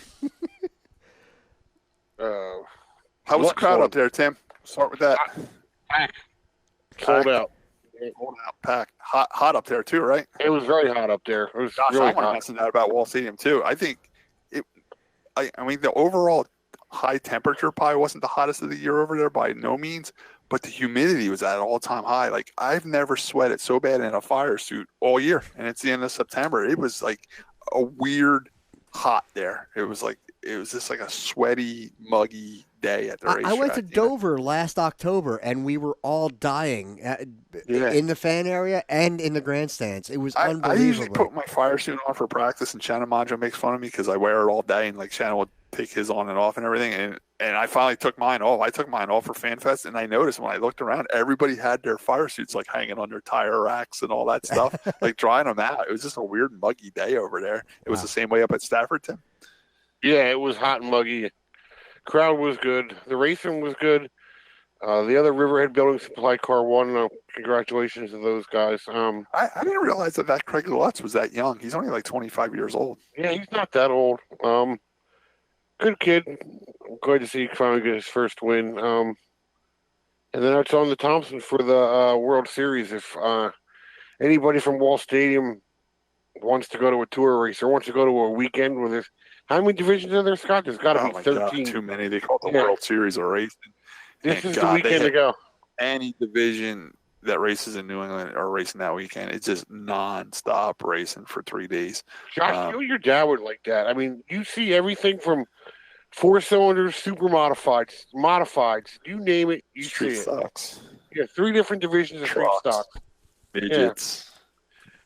was the crowd up there, Tim? Start with that. Packed. Sold out. Sold out, packed. Hot up there too, right? It was very hot up there. It was really I want to hot. mention that about Wall Stadium too. I think I mean the overall high temperature probably wasn't the hottest of the year over there by no means, but the humidity was at an all-time high. Like, I've never sweated so bad in a fire suit all year, and it's the end of September. It was like a weird hot there. It was just like a sweaty, muggy day at the racetrack. I went to Dover last October, and we were all dying in the fan area and in the grandstands. It was unbelievable. I usually put my fire suit on for practice, and Shannon Maggio makes fun of me because I wear it all day, and like Shannon would take his on and off and everything, and I finally took mine off. I took mine off for Fan Fest, and I noticed when I looked around, everybody had their fire suits like hanging on their tire racks and all that stuff, like drying them out. It was just a weird, muggy day over there. It was the same way up at Stafford, Tim. Yeah, it was hot and muggy. Crowd was good. The racing was good. The other Riverhead Building Supply car won. Congratulations to those guys. I didn't realize that Craig Lutz was that young. He's only like 25 years old. Yeah, he's not that old. Good kid. I'm glad to see he finally get his first win. And then it's on the Thompson for the World Series. If anybody from Wall Stadium wants to go to a tour race or wants to go to a weekend where there's how many divisions are there, Scott? There's got to be 13. God, too many. They call it the World Series of racing. This is the weekend to go. Any division that races in New England are racing that weekend. It's just nonstop racing for 3 days. Josh, your dad would like that. I mean, you see everything from 4-cylinders, super modifieds, you name it, you Street see it. stocks. Yeah, 3 different divisions of street stocks. Midgets. Yeah.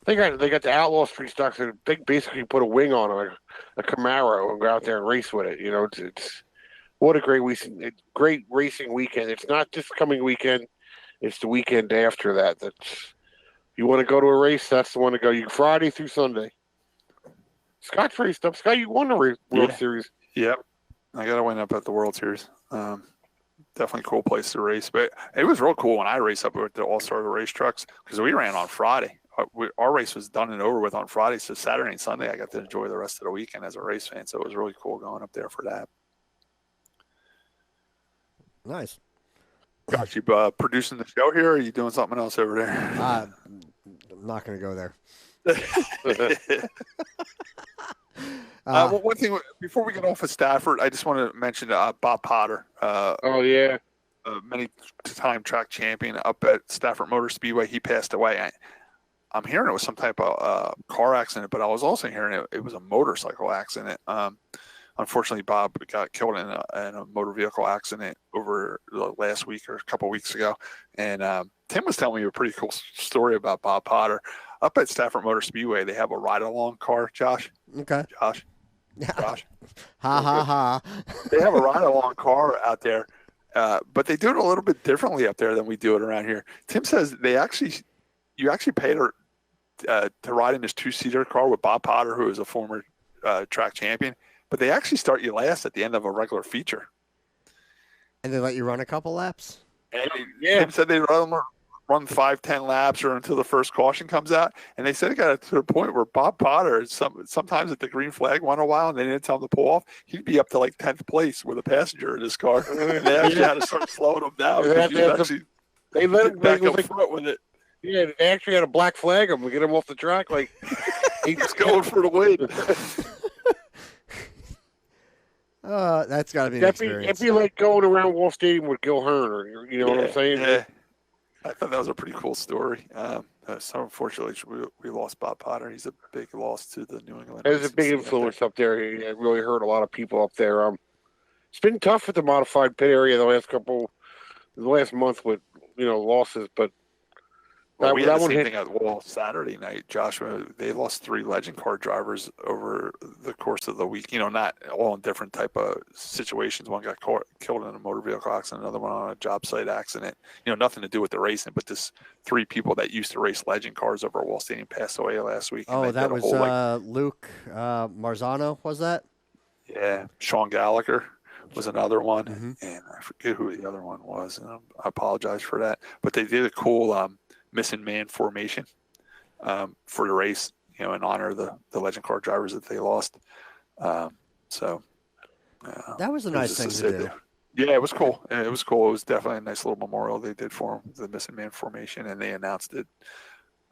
They got the outlaw street stocks that they basically put a wing on them, a Camaro, and go out there and race with it. You know, it's what a great racing weekend. It's not just coming weekend; it's the weekend after that. That's you want to go to a race. That's the one to go. You Friday through Sunday. Scott's raced up. Scott, you won the World Series. Yep, I got to win up at the World Series. Definitely cool place to race, but it was real cool when I raced up with the All-Star race trucks because we ran on Friday. Our race was done and over with on Friday, so Saturday and Sunday I got to enjoy the rest of the weekend as a race fan. So it was really cool going up there for that. Nice. Gosh, you producing the show here, or are you doing something else over there? I'm not going to go there. Well, one thing before we get off of Stafford, I just want to mention Bob Potter. Many-time track champion up at Stafford Motor Speedway. He passed away. I'm hearing it was some type of car accident, but I was also hearing it was a motorcycle accident. Unfortunately, Bob got killed in a motor vehicle accident over the last week or a couple of weeks ago. And Tim was telling me a pretty cool story about Bob Potter. Up at Stafford Motor Speedway, they have a ride-along car, Josh. Okay. Josh. Ha. They have a ride-along car out there, but they do it a little bit differently up there than we do it around here. Tim says you actually pay to ride in this 2-seater car with Bob Potter, who is a former track champion, but they actually start you last at the end of a regular feature. And they let you run a couple laps? And Tim said they run 5-10 laps or until the first caution comes out. And they said it got to the point where Bob Potter, sometimes at the green flag went a while and they didn't tell him to pull off. He'd be up to like 10th place with a passenger in his car. And they actually had to start slowing him down. They let him back up front with it. Yeah, they actually had to black flag him to get him off the track. Like he was going for the win. That's got to be an experience. It'd be like going around Wall Stadium with Gil Hearn, or you know what I'm saying? Yeah. I thought that was a pretty cool story. So unfortunately, we lost Bob Potter. He's a big loss to the New England. There's a big influence up there. He really hurt a lot of people up there. It's been tough at the modified pit area the last month with losses, but. We had the same thing at Wall Saturday night, Joshua. They lost 3 legend car drivers over the course of the week. Not all in different type of situations. One got killed in a motor vehicle accident, another one on a job site accident. Nothing to do with the racing, but this 3 people that used to race legend cars over at Wall Stadium passed away last week. Oh, that was Luke Marzano, was that? Yeah, Sean Gallagher was another one, and I forget who the other one was. And I apologize for that, but they did a cool missing man formation for the race, in honor of the legend car drivers that they lost. That was a nice thing to do. Yeah, it was cool. It was cool. It was definitely a nice little memorial they did for him, the missing man formation, and they announced it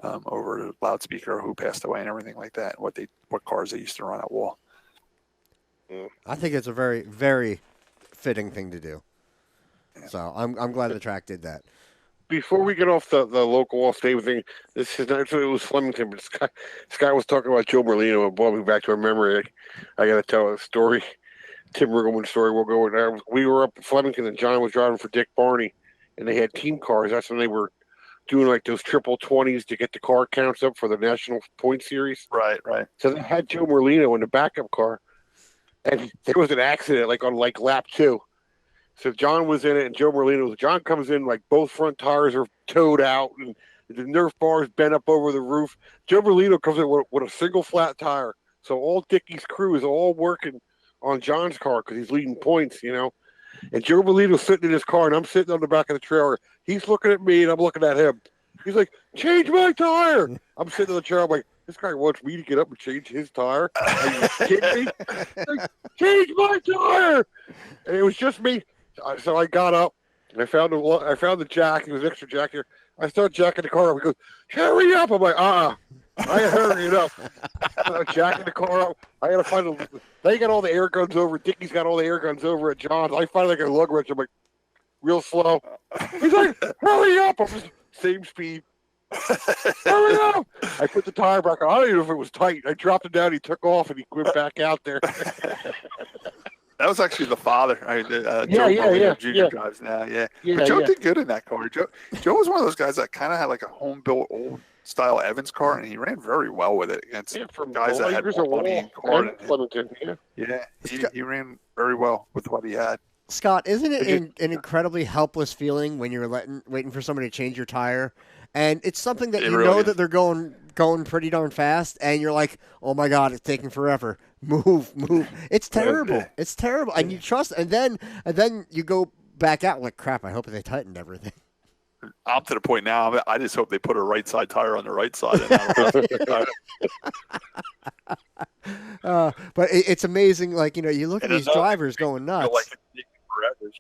over the loudspeaker who passed away and everything like that. What cars they used to run at Wall. I think it's a very, very fitting thing to do. Yeah. So I'm glad the track did that. Before we get off the local Wall Stadium thing, it was Flemington, but this guy was talking about Joe Merlino and brought me back to a memory. I got to tell a story, Tim Riggleman story. We'll go with that. We were up at Flemington, and John was driving for Dick Barney, and they had team cars. That's when they were doing like those triple 20s to get the car counts up for the National Point Series. Right. So they had Joe Merlino in the backup car, and there was an accident on lap 2. So John was in it, and Joe Merlino. John comes in like both front tires are towed out, and the Nerf bars bent up over the roof. Joe Merlino comes in with a single flat tire. So all Dickie's crew is all working on John's car because he's leading points, And Joe Merlino's sitting in his car, and I'm sitting on the back of the trailer. He's looking at me, and I'm looking at him. He's like, "Change my tire." I'm sitting in the chair. I'm like, this guy wants me to get up and change his tire. Are you kidding me? Like, change my tire. And it was just me. So I got up and I found the jack. It was an extra jack here. I started jacking the car up. He goes, "Hurry up!" I'm like, I ain't hurrying up. I'm jacking the car up. I got to find they got all the air guns over. Dickie's got all the air guns over at John's. I finally got a lug wrench. I'm like, real slow. He's like, "Hurry up!" same speed. There we go. I put the tire back on. I don't even know if it was tight. I dropped it down. He took off, and he went back out there. That was actually the father. Joe Junior drives now. Yeah. But Joe did good in that car. Joe was one of those guys that kind of had like a home-built old style Evans car, and he ran very well with it against guys that had more money in car. He ran very well with what he had. Scott, isn't it an incredibly helpless feeling when you're waiting for somebody to change your tire? And it's something that that they're going pretty darn fast, and you're like, oh my God, it's taking forever. Move. It's terrible. It's terrible. And you trust, and then you go back out like, crap, I hope they tightened everything. I'm to the point now, I just hope they put a right side tire on the right side. But it's amazing, like, you look at these drivers going nuts.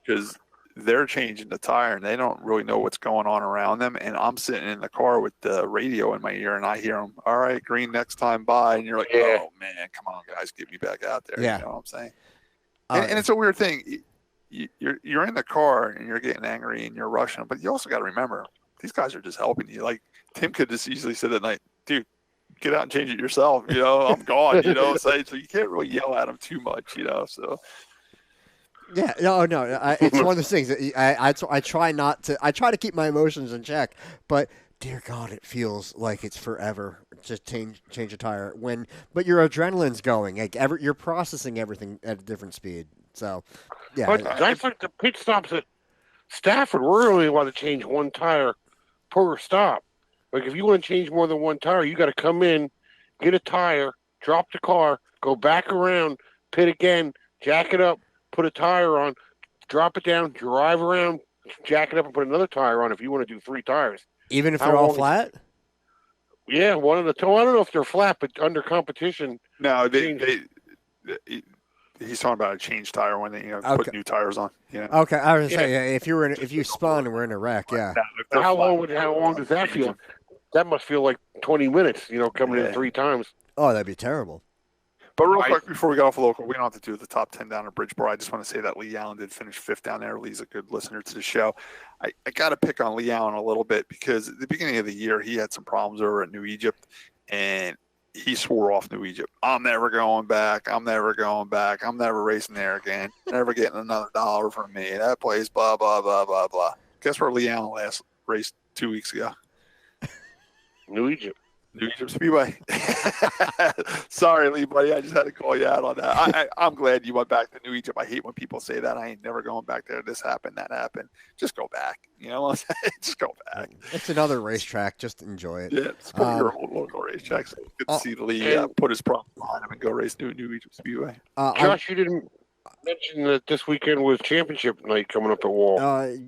Because they're changing the tire and they don't really know what's going on around them. And I'm sitting in the car with the radio in my ear and I hear them, all right, green next time, bye. And you're like, oh, man, come on, guys, get me back out there. Yeah. You know what I'm saying? And it's a weird thing. You're in the car and you're getting angry and you're rushing them, but you also got to remember, these guys are just helping you. Like, Tim could just easily say that night, dude, get out and change it yourself. I'm gone, so you can't really yell at them too much, so. Yeah, no. It's one of those things that I try not to. I try to keep my emotions in check, but dear God, it feels like it's forever to change a tire. But your adrenaline's going. Like you're processing everything at a different speed. So, yeah. But that's like the pit stops at Stafford. We're only allowed to change one tire per stop. Like if you want to change more than one tire, you got to come in, get a tire, drop the car, go back around, pit again, jack it up. Put a tire on, drop it down, drive around, jack it up, and put another tire on if you want to do 3 tires. Even if they're all flat? Yeah, one of the two. I don't know if they're flat, but under competition. No, he's talking about a change tire when they put new tires on. Yeah. Okay, I was going to say, if you spun and were in a wreck, yeah. How long does that feel? That must feel like 20 minutes, coming in 3 times. Oh, that'd be terrible. But real quick, before we get off the local, we don't have to do the top 10 down at Bridgeport. I just want to say that Lee Allen did finish 5th down there. Lee's a good listener to the show. I got to pick on Lee Allen a little bit because at the beginning of the year, he had some problems over at New Egypt, and he swore off New Egypt. I'm never going back. I'm never racing there again. Never getting another dollar from me. That place, blah, blah, blah, blah, blah. Guess where Lee Allen last raced 2 weeks ago? New Egypt Speedway. Sorry, Lee, buddy. I just had to call you out on that. I'm glad you went back to New Egypt. I hate when people say that. I ain't never going back there. This happened, that happened. Just go back. You know what I'm saying? Just go back. It's another racetrack. Just enjoy it. Yeah, it's one of your old local racetracks. Good to see the Lee put his problem behind him and go race New Egypt Speedway. Josh, you didn't mention that this weekend was championship night coming up at Wall.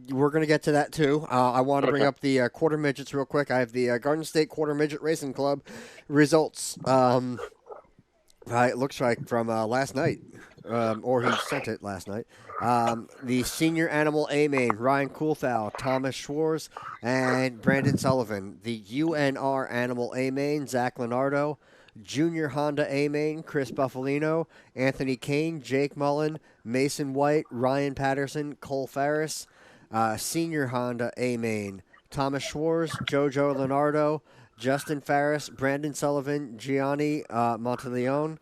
We're going to get to that too. I want to bring up the quarter midgets real quick. I have the Garden State Quarter Midget Racing Club results. It looks like from last night, or he sent it last night. The senior animal A-main, Ryan Coulthal, Thomas Schwarz, and Brandon Sullivan. The UNR animal A-main, Zach Leonardo. Junior Honda A-main, Chris Buffalino, Anthony Kane, Jake Mullen, Mason White, Ryan Patterson, Cole Farris. Senior Honda A-main, Thomas Schwarz, Jojo Leonardo, Justin Farris, Brandon Sullivan, Gianni Monteleone.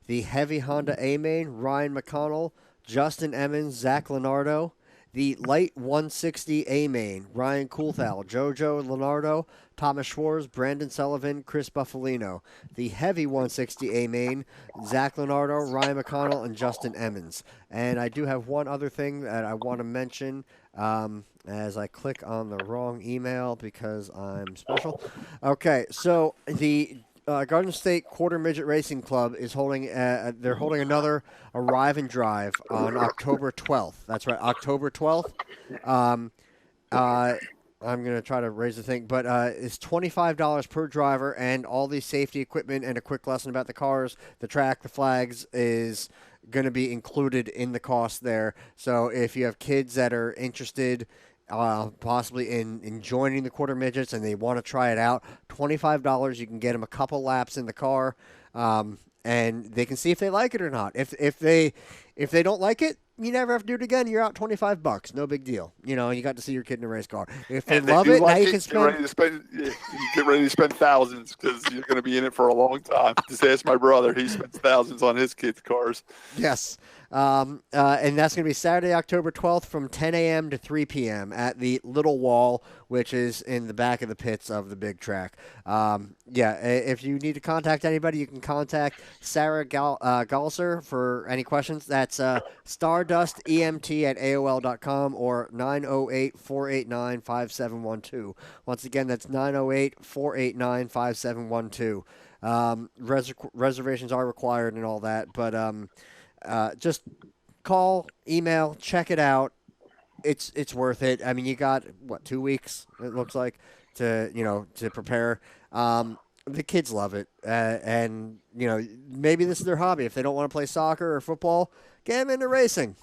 The heavy Honda A-main, Ryan McConnell, Justin Emmons, Zach Leonardo. The light 160 A-main, Ryan Coulthal, Jojo Leonardo, Thomas Schwarz, Brandon Sullivan, Chris Buffalino. The heavy 160 A-main, Zach Leonardo, Ryan McConnell, and Justin Emmons. And I do have one other thing that I want to mention as I click on the wrong email because I'm special. Okay, so the Garden State Quarter Midget Racing Club is holding. They're holding another Arrive and Drive on October 12th. That's right, October 12th. I'm going to try to raise the thing, but it's $25 per driver, and all the safety equipment and a quick lesson about the cars, the track, the flags is going to be included in the cost there. So if you have kids that are interested possibly in joining the Quarter Midgets and they want to try it out, $25, you can get them a couple laps in the car, and they can see if they like it or not. If they don't like it, you never have to do it again. You're out $25. No big deal. You know, you got to see your kid in a race car. If they And love do it, now like you can spend. you get ready to spend thousands because you're going to be in it for a long time. Just ask my brother; he spends thousands on his kids' cars. Yes. And that's going to be Saturday, October 12th from 10 a.m. to 3 p.m. at the Little Wall, which is in the back of the pits of the big track. If you need to contact anybody, you can contact Sarah Galser for any questions. That's stardustemt@aol.com or 908-489-5712. Once again, that's 908-489-5712. Reservations are required and all that, but just call, email, check it out. It's worth it. I mean, you got 2 weeks, it looks like, to prepare. The kids love it, and maybe this is their hobby. If they don't want to play soccer or football, get them into racing.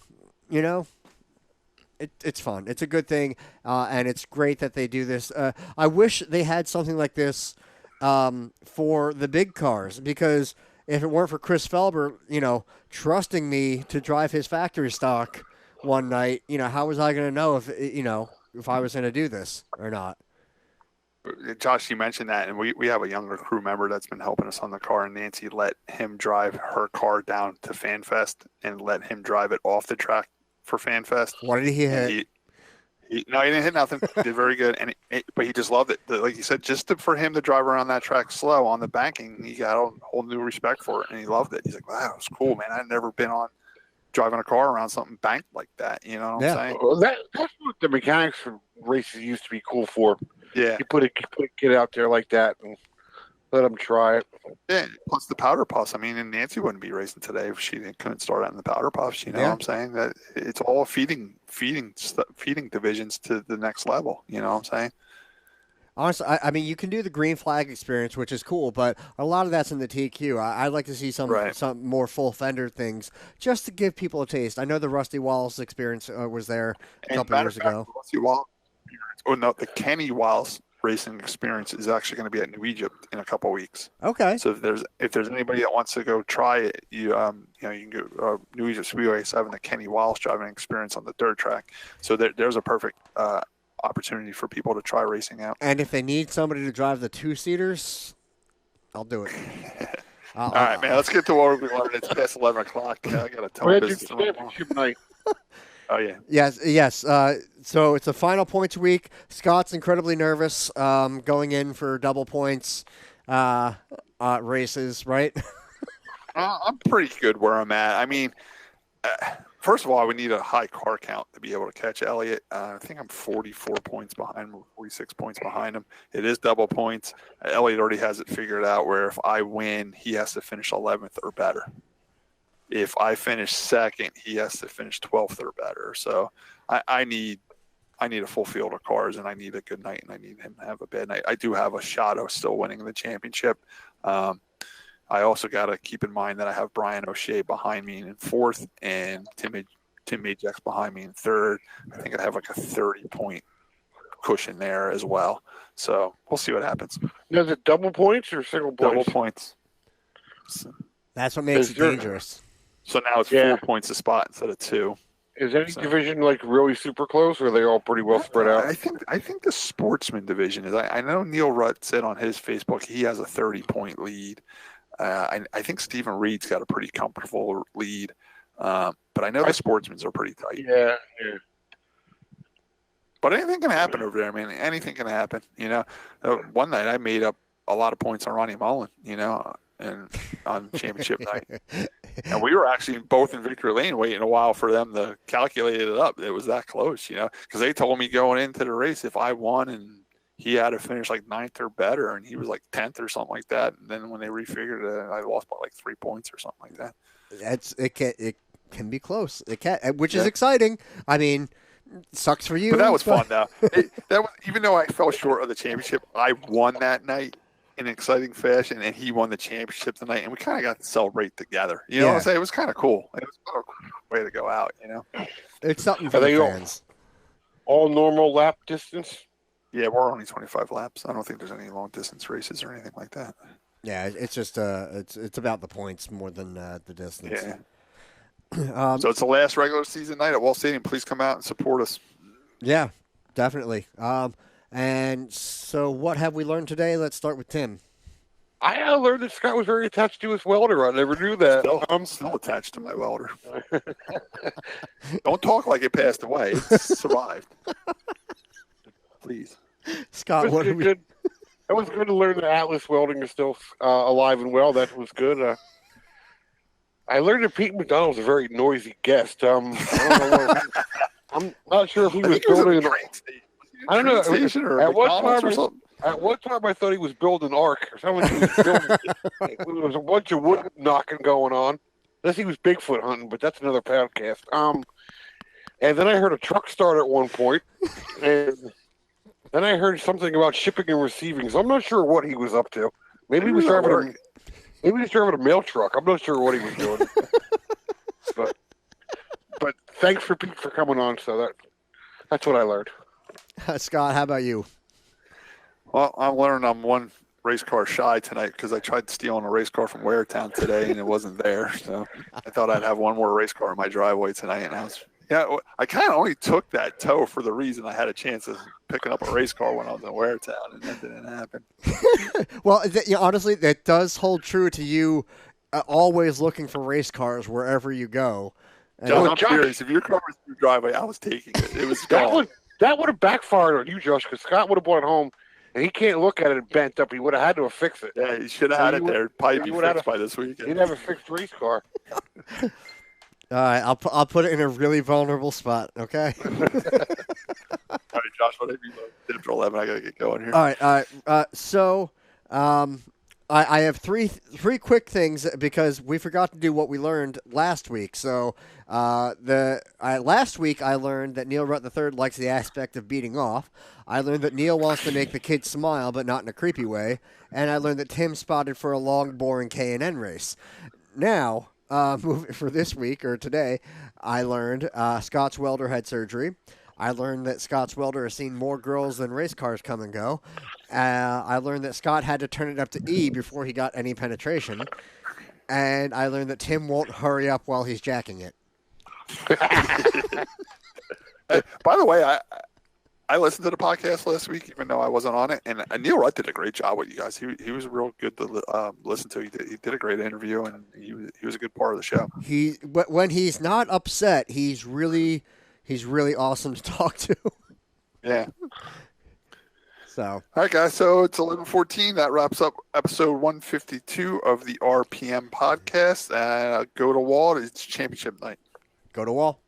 It's fun. It's a good thing, and it's great that they do this. I wish they had something like this for the big cars, because if it weren't for Chris Felber, trusting me to drive his factory stock one night, how was I going to know if I was going to do this or not? Josh, you mentioned that, and we have a younger crew member that's been helping us on the car, and Nancy let him drive her car down to Fan Fest and let him drive it off the track for Fan Fest. What did he hit? No, he didn't hit nothing. He did very good, but he just loved it. Like you said, for him to drive around that track slow on the banking, he got a whole new respect for it, and he loved it. He's like, "Wow, it was cool, man. I'd never been on driving a car around something banked like that." You know what I'm saying? Well, that's what the mechanics for races used to be cool for. Yeah, you put a kid out there like that and let them try it. Yeah, plus the powder puffs. I mean, and Nancy wouldn't be racing today if she couldn't start out in the powder puffs. You know what I'm saying? That it's all feeding divisions to the next level. You know what I'm saying? Honestly, I mean, you can do the green flag experience, which is cool, but a lot of that's in the TQ. I'd like to see some more full fender things just to give people a taste. I know the Rusty Wallace experience was there a couple years ago. The Kenny Wallace racing experience is actually going to be at New Egypt in a couple of weeks. Okay. So if there's anybody that wants to go try it, you can go New Egypt Speedway is having the Kenny Wallace driving experience on the dirt track. So there's a perfect opportunity for people to try racing out. And if they need somebody to drive the 2-seaters, I'll do it. All right, man. Let's get to what we learned. It's past 11 o'clock. I got to tell business tomorrow. Oh, yeah. Yes. So it's the final points week. Scott's incredibly nervous going in for double points races, right? I'm pretty good where I'm at. I mean, first of all, I would need a high car count to be able to catch Elliott. I think I'm 44 points behind him, 46 points behind him. It is double points. Elliott already has it figured out where if I win, he has to finish 11th or better. If I finish second, he has to finish 12th or better. So I need a full field of cars, and I need a good night, and I need him to have a bad night. I do have a shot of still winning the championship. I also got to keep in mind that I have Brian O'Shea behind me in fourth and Tim Ajax behind me in third. I think I have like a 30-point cushion there as well. So we'll see what happens. Is it double points or single points? Double points. So, that's what makes it dangerous. So now it's 4 points a spot instead of 2. Is any division like really super close, or are they all pretty well spread out? I think the sportsman division is. I know Neil Rutt said on his Facebook he has a 30-point lead. I think Stephen Reed's got a pretty comfortable lead, but I know the sportsmen's are pretty tight. Yeah. But anything can happen over there, man. Anything can happen. One night I made up a lot of points on Ronnie Mullen. And on championship night. And we were actually both in victory lane waiting a while for them to calculate it up. It was that close, because they told me going into the race if I won and he had to finish like 9th or better, and he was like 10th or something like that. And then when they refigured it, I lost by like 3 points or something like that. It can be close. It can, which is exciting. I mean, sucks for you. But that was fun. Though even though I fell short of the championship, I won that night in exciting fashion, and he won the championship tonight, and we kind of got to celebrate together. You know what I'm saying? It was kind of cool. It was kind of a cool way to go out, It's something for the fans. All normal lap distance? Yeah, we're only 25 laps. I don't think there's any long distance races or anything like that. Yeah, it's just it's about the points more than the distance. Yeah. So it's the last regular season night at Wall Stadium. Please come out and support us. Yeah, definitely. And so what have we learned today? Let's start with Tim. I learned that Scott was very attached to his welder. I never knew that. I'm still attached to my welder. Don't talk like it passed away. It survived. Please. Scott, what are we... Good. It was good to learn that Atlas Welding is still alive and well. That was good. I learned that Pete MacDonald's a very noisy guest. I don't know I'm not sure if he was building I don't know. At one time, I thought he was building an ark or something. There was a bunch of wood knocking going on. Unless he was Bigfoot hunting, but that's another podcast. And then I heard a truck start at one point, and then I heard something about shipping and receiving. So I'm not sure what he was up to. Maybe he was driving a mail truck. I'm not sure what he was doing. but thanks for Pete for coming on. So that's what I learned. Scott, how about you? Well, I learned I'm one race car shy tonight because I tried stealing a race car from Waretown today and it wasn't there. So I thought I'd have one more race car in my driveway tonight. And I kind of only took that tow for the reason I had a chance of picking up a race car when I was in Waretown, and that didn't happen. Well, honestly, that does hold true to you. Always looking for race cars wherever you go. John, I'm serious. If your car was in your driveway, I was taking it. It was gone. That would have backfired on you, Josh, because Scott would have brought it home, and he can't look at it and bent up. He would have had to have fixed it. Yeah, he should have had it there. Probably be fixed by this weekend. He'd have a fixed race car. All right, I'll put it in a really vulnerable spot, okay? All right, Josh, whatever you did for 11, I got to get going here. All right. So I have three quick things because we forgot to do what we learned last week. So last week I learned that Neil Rutt III likes the aspect of beating off. I learned that Neil wants to make the kids smile, but not in a creepy way. And I learned that Tim spotted for a long, boring K&N race. Now, for this week or today, I learned Scott's welder had surgery. I learned that Scott's welder has seen more girls than race cars come and go. I learned that Scott had to turn it up to E before he got any penetration. And I learned that Tim won't hurry up while he's jacking it. By the way, I listened to the podcast last week, even though I wasn't on it, and Neil Rutt did a great job with you guys. He was real good to listen to. He did a great interview, and he was a good part of the show. When he's not upset, he's really awesome to talk to. Yeah. So. All right, guys. So it's 11:14. That wraps up episode 152 of the RPM podcast. Go to Wall. It's championship night. Go to Wall.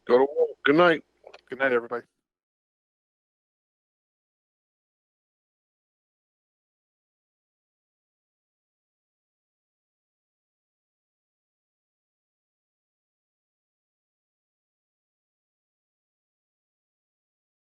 Go to Wall. Good night. Good night, everybody.